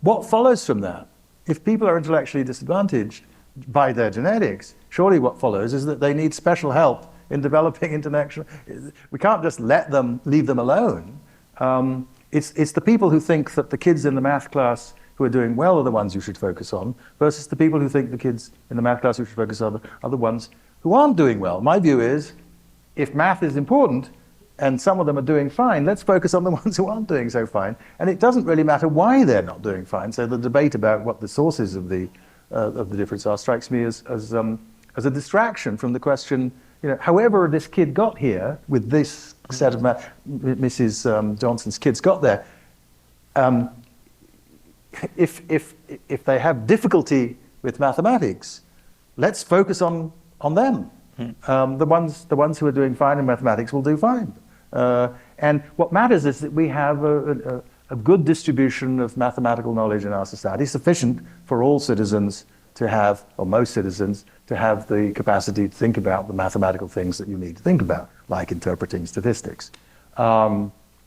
what follows from that? If people are intellectually disadvantaged by their genetics, surely what follows is that they need special help in developing intellectual. We can't just leave them alone. It's the people who think that the kids in the math class who are doing well are the ones you should focus on, versus the people who think the kids in the math class you should focus on are the ones who aren't doing well. My view is, if math is important and some of them are doing fine, let's focus on the ones who aren't doing so fine. And it doesn't really matter why they're not doing fine. So the debate about what the sources of the difference are strikes me as a distraction from the question, however this kid got here with this set of Mrs. Johnson's kids got there, if they have difficulty with mathematics, let's focus on them. The ones who are doing fine in mathematics will do fine. And what matters is that we have a good distribution of mathematical knowledge in our society, sufficient for all citizens to have, or most citizens, to have the capacity to think about the mathematical things that you need to think about, like interpreting statistics.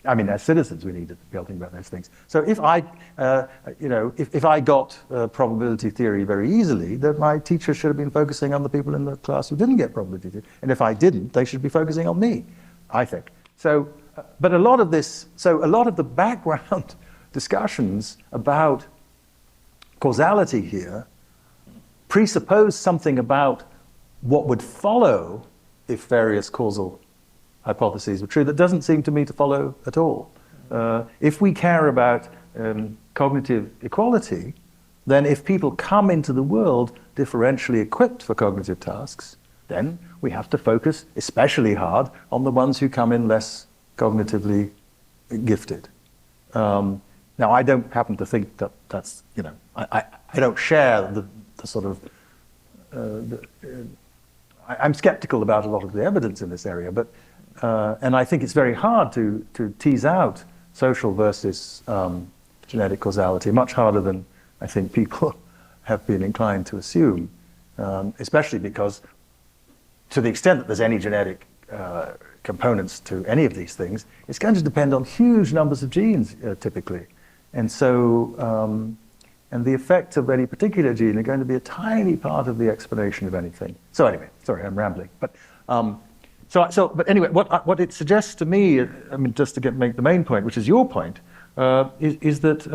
I mean, as citizens, we need to be able to think about those things. So if I got probability theory very easily, then my teacher should have been focusing on the people in the class who didn't get probability theory. And if I didn't, they should be focusing on me, I think. So, but a lot of the background discussions about causality here presuppose something about what would follow if various causal hypotheses were true that doesn't seem to me to follow at all. If we care about cognitive equality, then if people come into the world differentially equipped for cognitive tasks, then we have to focus especially hard on the ones who come in less cognitively gifted. Now, I don't happen to think that that's, I don't share the sort of, I'm skeptical about a lot of the evidence in this area, but, and I think it's very hard to tease out social versus genetic causality, much harder than I think people have been inclined to assume, especially because to the extent that there's any genetic components to any of these things, it's going to depend on huge numbers of genes, typically. And so, and the effects of any particular gene are going to be a tiny part of the explanation of anything. So anyway, sorry, I'm rambling. But, but anyway, what it suggests to me, I mean, just to make the main point, which is your point, is that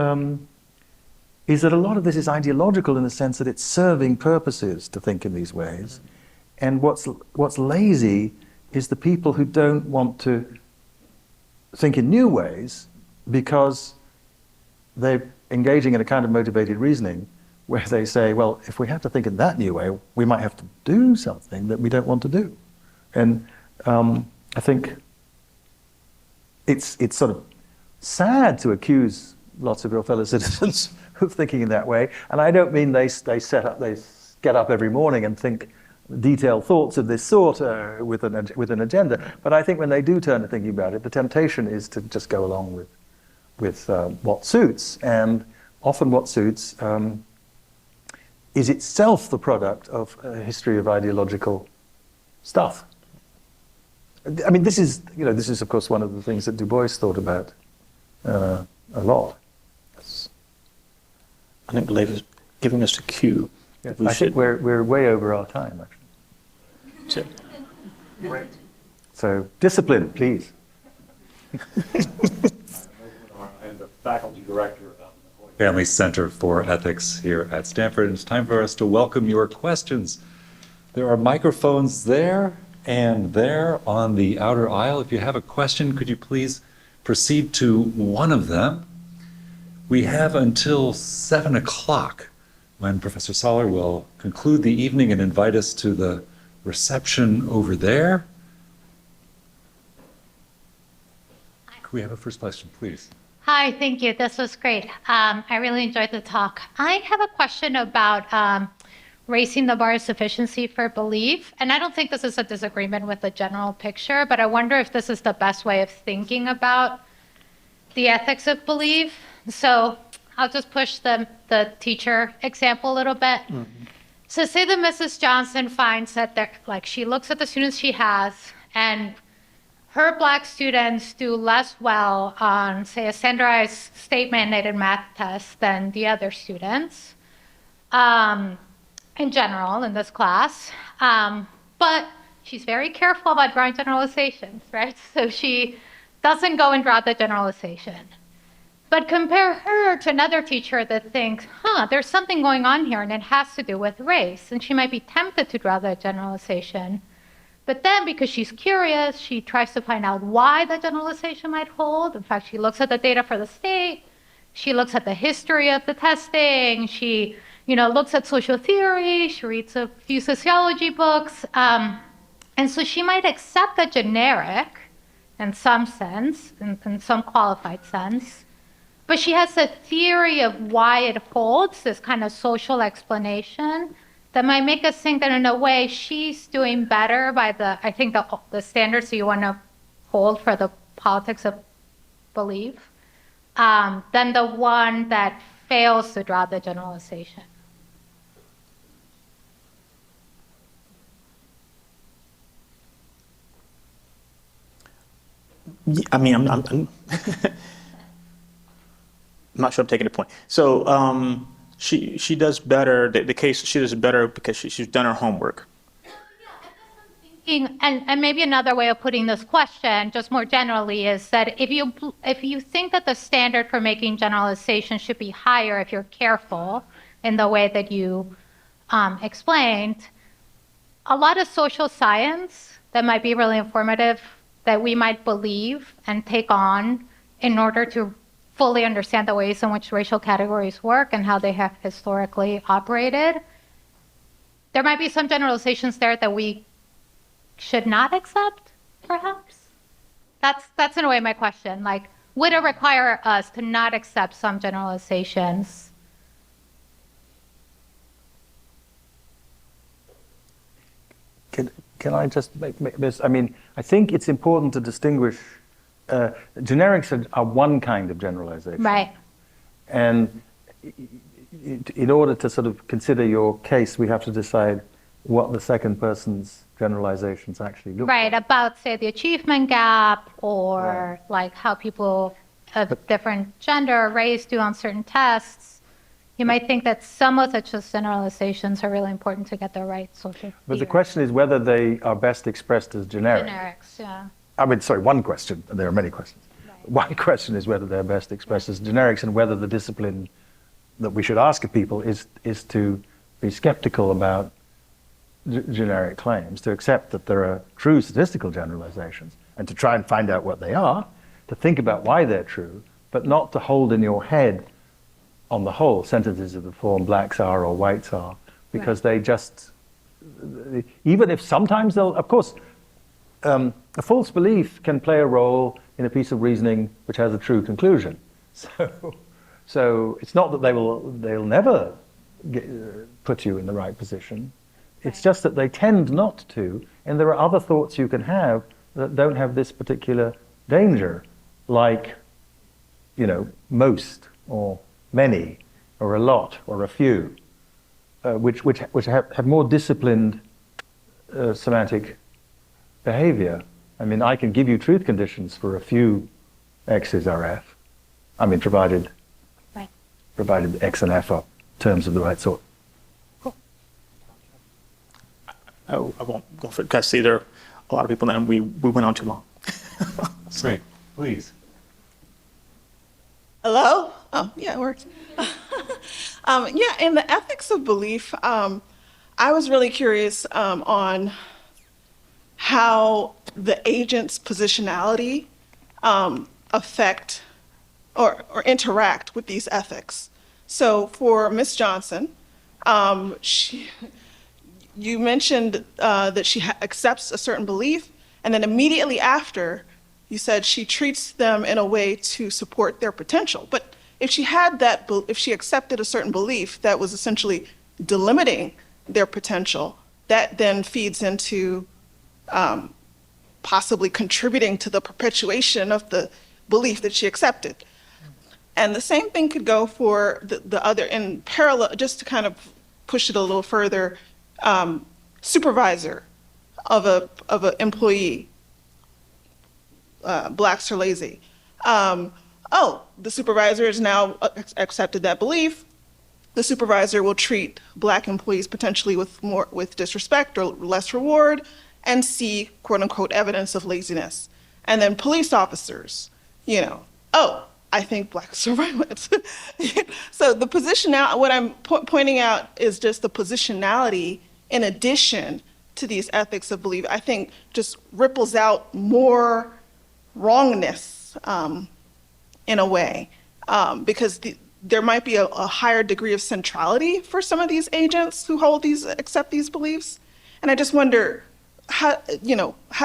a lot of this is ideological in the sense that it's serving purposes to think in these ways. And what's lazy is the people who don't want to think in new ways because they're engaging in a kind of motivated reasoning where they say, well, if we have to think in that new way, we might have to do something that we don't want to do. And I think it's sort of sad to accuse lots of your fellow citizens of thinking in that way. And I don't mean they get up every morning and think detailed thoughts of this sort with an agenda. But I think when they do turn to thinking about it, the temptation is to just go along with what suits. And often what suits is itself the product of a history of ideological stuff. I mean, this is of course one of the things that Du Bois thought about a lot. I think Lev is giving us a cue. Yeah, I think we're way over our time, actually. So discipline, please. I'm the faculty director of the Holy Family Center for Ethics here at Stanford, and it's time for us to welcome your questions. There are microphones there and there on the outer aisle. If you have a question, could you please proceed to one of them? We have until 7 o'clock when Professor Soller will conclude the evening and invite us to the reception over there. Could we have a first question, please? Hi, thank you. This was great. I really enjoyed the talk. I have a question about raising the bar of sufficiency for belief. And I don't think this is a disagreement with the general picture, but I wonder if this is the best way of thinking about the ethics of belief. So I'll just push the teacher example a little bit. Mm-hmm. So say that Mrs. Johnson finds that she looks at the students she has, and her Black students do less well on, say, a standardized state-mandated math test than the other students in general in this class. But she's very careful about drawing generalizations, right? So she doesn't go and draw the generalization. But compare her to another teacher that thinks, there's something going on here and it has to do with race. And she might be tempted to draw that generalization. But then because she's curious, she tries to find out why the generalization might hold. In fact, she looks at the data for the state. She looks at the history of the testing. She looks at social theory. She reads a few sociology books. And so she might accept the generic in some sense, in some qualified sense. But she has a theory of why it holds, this kind of social explanation that might make us think that in a way she's doing better by the standards that you want to hold for the politics of belief than the one that fails to draw the generalization. I mean, I'm not sure I'm taking the point. So she does better. The case she does better because she's done her homework. And maybe another way of putting this question, just more generally, is that if you think that the standard for making generalizations should be higher if you're careful in the way that you explained, a lot of social science that might be really informative that we might believe and take on in order to fully understand the ways in which racial categories work and how they have historically operated, there might be some generalizations there that we should not accept, perhaps? That's in a way my question. Like, would it require us to not accept some generalizations? Can I just make this? I mean, I think it's important to distinguish. Generics are one kind of generalization. Right. And in order to sort of consider your case, we have to decide what the second person's generalizations actually look Right, like. about, say, the achievement gap or like how people of different gender or race do on certain tests. You might think that some of such generalizations are really important to get the right social But the theory. question is whether they are best expressed as generic. Generics, yeah. I mean, sorry, one question. There are many questions. Right. One question is whether they're best expressed as generics, and whether the discipline that we should ask of people is to be skeptical about generic claims, to accept that there are true statistical generalizations, and to try and find out what they are, to think about why they're true, but not to hold in your head, on the whole, sentences of the form blacks are or whites are, because they just, even if sometimes they'll, of course, a false belief can play a role in a piece of reasoning which has a true conclusion. So it's not that they'll never put you in the right position. It's Right. just that they tend not to, and there are other thoughts you can have that don't have this particular danger, like, most, or many, or a lot, or a few, which have more disciplined semantic behavior. I mean, I can give you truth conditions for a few X's are F. I mean, provided X and F are terms of the right sort. Oh, I won't go for it because see, there are a lot of people and we went on too long. Great, please. Hello? Oh, yeah, it works. Yeah, in the ethics of belief, I was really curious on how the agent's positionality affect or interact with these ethics. So for Ms. Johnson, you mentioned that she accepts a certain belief, and then immediately after, you said she treats them in a way to support their potential. But if she accepted a certain belief that was essentially delimiting their potential, that then feeds into possibly contributing to the perpetuation of the belief that she accepted. And the same thing could go for the other, in parallel, just to kind of push it a little further, supervisor of an employee, blacks are lazy. The supervisor has now accepted that belief. The supervisor will treat black employees potentially with disrespect or less reward, and see quote unquote evidence of laziness. And then police officers, I think blacks are violent. So the position now, what I'm pointing out is just the positionality in addition to these ethics of belief, I think just ripples out more wrongness in a way, because there might be a higher degree of centrality for some of these agents who accept these beliefs. And I just wonder, how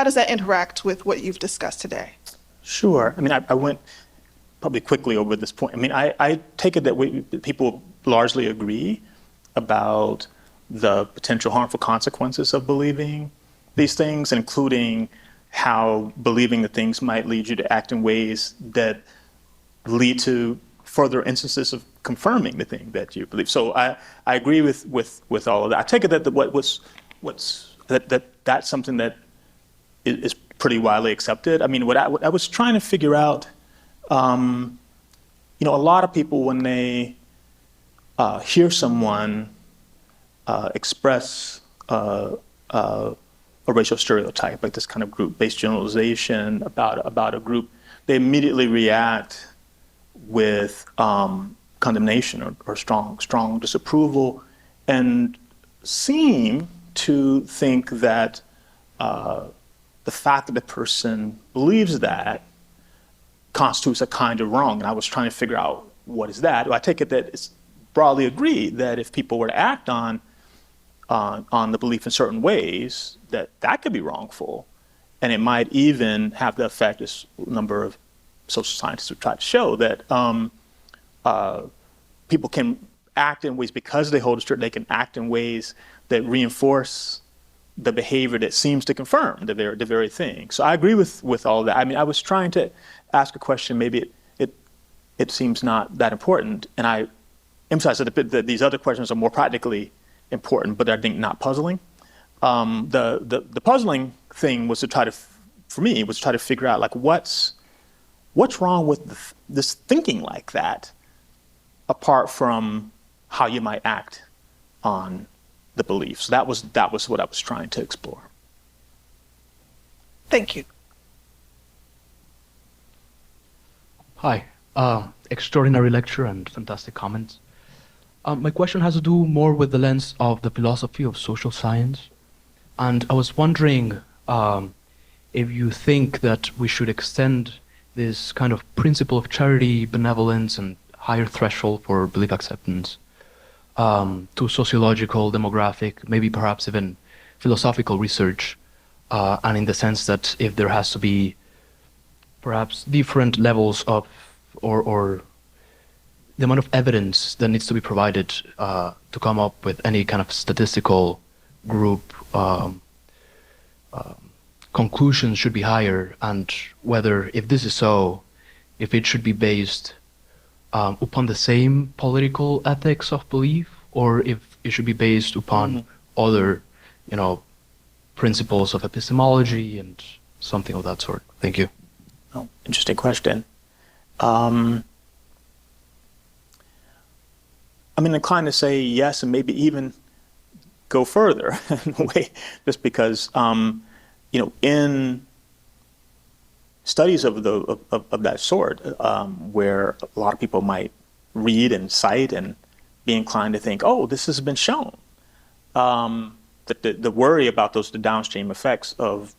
does that interact with what you've discussed today? Sure. I mean, I went probably quickly over this point. I mean, I take it that people largely agree about the potential harmful consequences of believing these things, including how believing the things might lead you to act in ways that lead to further instances of confirming the thing that you believe. So I agree with all of that. I take it that that's something that is pretty widely accepted. I mean, what I was trying to figure out, a lot of people, when they hear someone express a racial stereotype, like this kind of group-based generalization about a group, they immediately react with condemnation or strong disapproval, and seem to think that the fact that the person believes that constitutes a kind of wrong. And I was trying to figure out, what is that? Well, I take it that it's broadly agreed that if people were to act on the belief in certain ways, that could be wrongful. And it might even have the effect, as a number of social scientists have tried to show, that people can act in ways, because they hold a certain, they can act in ways that reinforce the behavior that seems to confirm the very thing. So I agree with all that. I mean, I was trying to ask a question, maybe it seems not that important, and I emphasize that these other questions are more practically important, but I think not puzzling. The puzzling thing was to try to, for me, was to try to figure out, like, what's wrong with this thinking like that, apart from how you might act on the beliefs. That was what I was trying to explore. Thank you. Hi, extraordinary lecture and fantastic comments. My question has to do more with the lens of the philosophy of social science. And I was wondering if you think that we should extend this kind of principle of charity, benevolence, and higher threshold for belief acceptance to sociological, demographic, maybe perhaps even philosophical research, and in the sense that if there has to be perhaps different levels of, or the amount of evidence that needs to be provided to come up with any kind of statistical group conclusions should be higher, and whether, if this is so, if it should be based upon the same political ethics of belief, or if it should be based upon other, principles of epistemology and something of that sort. Thank you. Oh, interesting question. I'm inclined to say yes, and maybe even go further in a way, just because, in studies of that sort, where a lot of people might read and cite and be inclined to think, oh, this has been shown. That the worry about the downstream effects of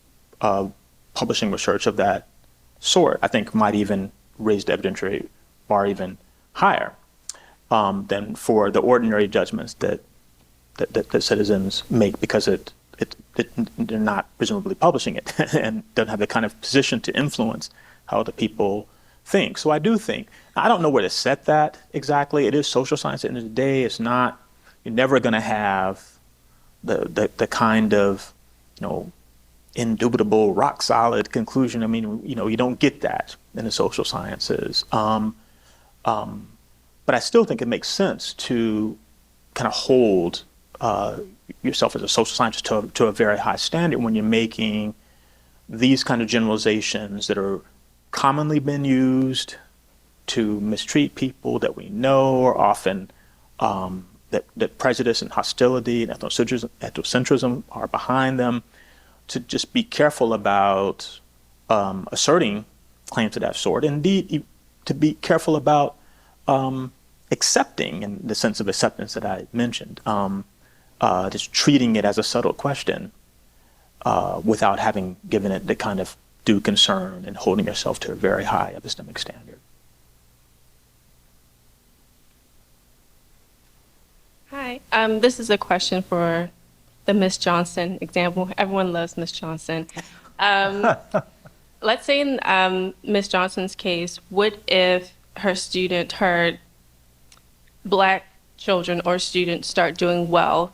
publishing research of that sort, I think, might even raise the evidentiary bar even higher than for the ordinary judgments that citizens make, because they're not presumably publishing it and don't have the kind of position to influence how the people think. So I do think, I don't know where to set that exactly. It is social science at the end of the day. It's not, you're never going to have the kind of, indubitable, rock solid conclusion. I mean, you don't get that in the social sciences. But I still think it makes sense to kind of hold yourself as a social scientist to a very high standard when you're making these kind of generalizations that are commonly been used to mistreat people, that we know are often that prejudice and hostility and ethnocentrism are behind them, to just be careful about asserting claims of that sort. Indeed, to be careful about accepting, in the sense of acceptance that I mentioned, just treating it as a subtle question without having given it the kind of due concern and holding yourself to a very high epistemic standard. Hi, this is a question for the Miss Johnson example. Everyone loves Miss Johnson. Let's say in Miss Johnson's case, what if her Black children or students start doing well,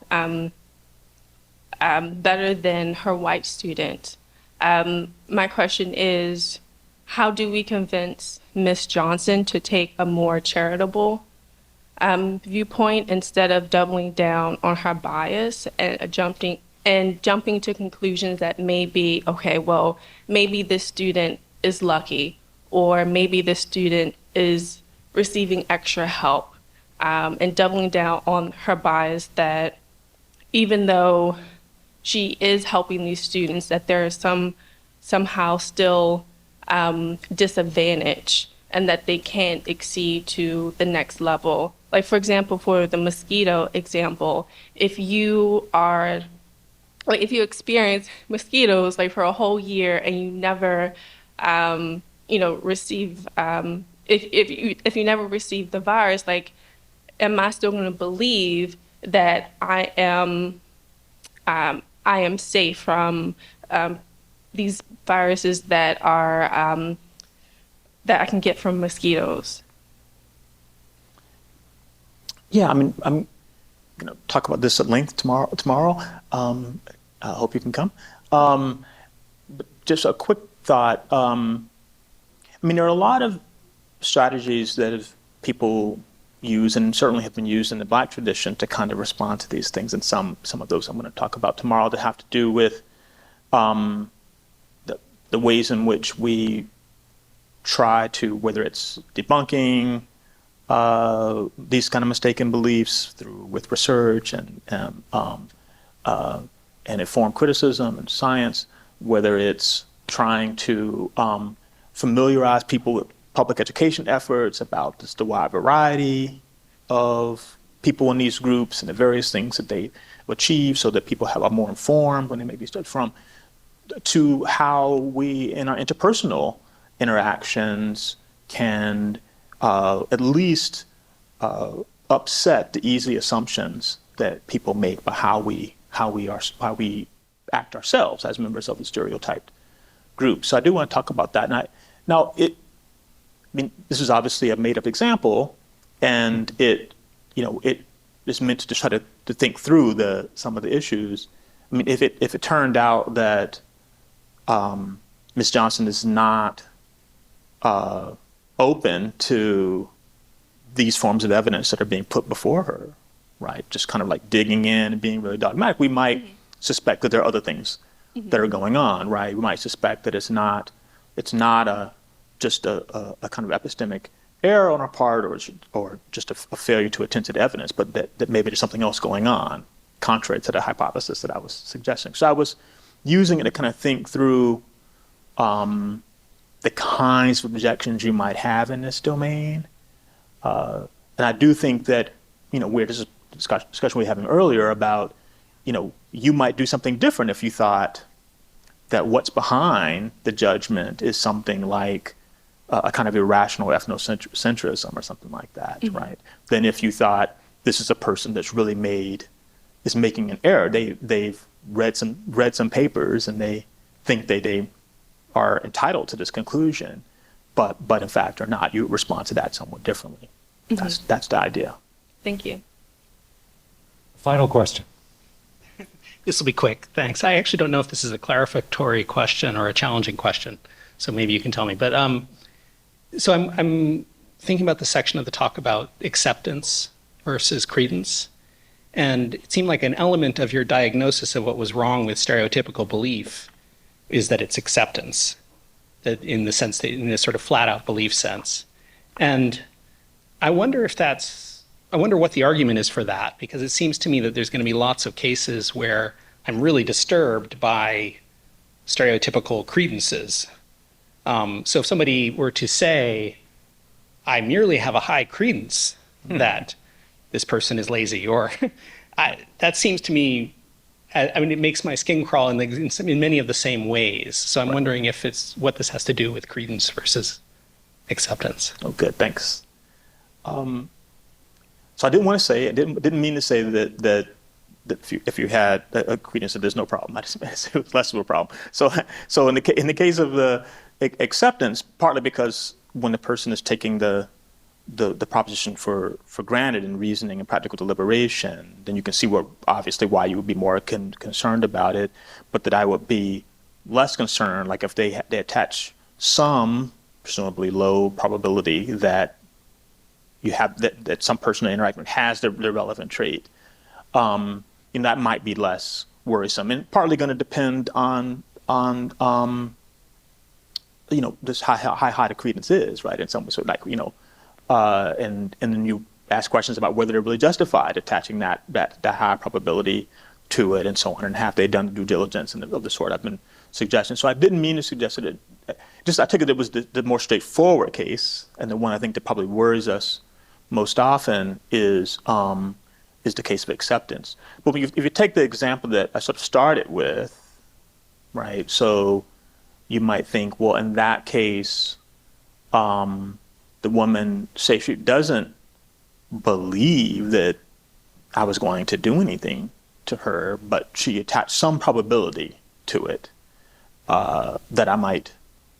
better than her white student? My question is, how do we convince Miss Johnson to take a more charitable viewpoint instead of doubling down on her bias and jumping to conclusions that may be, okay, well, maybe this student is lucky, or maybe this student is receiving extra help, and doubling down on her bias that even though she is helping these students, that there is somehow still disadvantage, and that they can't exceed to the next level. Like, for example, for the mosquito example, if you experience mosquitoes like for a whole year and you never receive, if you never receive the virus, like, am I still going to believe that I am safe from these viruses that are that I can get from mosquitoes? Yeah, I mean, I'm going to talk about this at length tomorrow. I hope you can come. But just a quick thought. I mean, there are a lot of strategies that people use and certainly have been used in the Black tradition to kind of respond to these things. And some of those I'm going to talk about tomorrow that have to do with the ways in which we try to, whether it's debunking these kind of mistaken beliefs with research and informed criticism and science, whether it's trying to familiarize people with public education efforts about just the wide variety of people in these groups and the various things that they achieve so that people are more informed when they may be studied from, to how we in our interpersonal interactions can at least upset the easy assumptions that people make about how we act ourselves as members of the stereotyped group. So I do want to talk about that. And I mean, this is obviously a made-up example, and it is meant to try to think through some of the issues. I mean, if it turned out that Ms. Johnson is not open to these forms of evidence that are being put before her, right? Just kind of like digging in and being really dogmatic, we might suspect that there are other things that are going on, right? We might suspect that it's not just a kind of epistemic error on our part or just a failure to attend to the evidence, but that maybe there's something else going on contrary to the hypothesis that I was suggesting. So I was using it to kind of think through the kinds of objections you might have in this domain. And I do think that, where this is a discussion we were having earlier about, you might do something different if you thought that what's behind the judgment is something like a kind of irrational ethnocentrism or something like that, right? Than if you thought this is a person that's really is making an error. They've read some papers and they think they are entitled to this conclusion, but in fact are not. You respond to that somewhat differently. That's the idea. Thank you. Final question. This will be quick, thanks. I actually don't know if this is a clarificatory question or a challenging question, so maybe you can tell me. But so I'm thinking about the section of the talk about acceptance versus credence, and it seemed like an element of your diagnosis of what was wrong with stereotypical belief is that it's acceptance, that in this sort of flat-out belief sense. And I wonder what the argument is for that, because it seems to me that there's going to be lots of cases where I'm really disturbed by stereotypical credences. So if somebody were to say, I merely have a high credence that this person is lazy, or that seems to me, I mean, it makes my skin crawl in many of the same ways. So I'm wondering if it's what this has to do with credence versus acceptance. Oh, good, thanks. So I didn't want to say, I didn't mean to say that if you had a credence that there's no problem. I just meant to say it was less of a problem. So in the case of the acceptance, partly because when the person is taking the proposition for granted in reasoning and practical deliberation, then you can see obviously why you would be more concerned about it, but that I would be less concerned, like if they attach some presumably low probability that you have that some person interacting with has the relevant trait, that might be less worrisome, and partly going to depend on just how high the credence is, right? In some way, so like and then you ask questions about whether they're really justified attaching that high probability to it, and so on, and have they done due diligence and of the sort I've been suggesting. So I didn't mean to suggest that I took it was the more straightforward case, and the one I think that probably worries us most often is the case of acceptance. But if you take the example that I sort of started with, right? So you might think, well, in that case, the woman say she doesn't believe that I was going to do anything to her, but she attached some probability to it that I might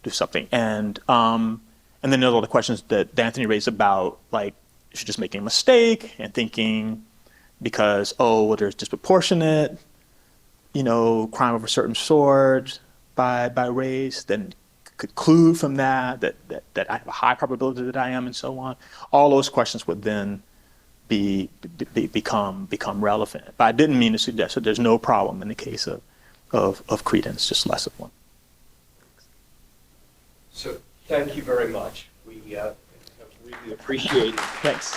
do something. And then there's all the questions that Anthony raised about, like, she's just making a mistake and thinking because, oh, well, there's disproportionate, crime of a certain sort by race, then conclude from that I have a high probability that I am, and so on. All those questions would then become relevant. But I didn't mean to suggest that there's no problem in the case of credence, just less of one. So thank you very much. We really appreciate it. Thanks.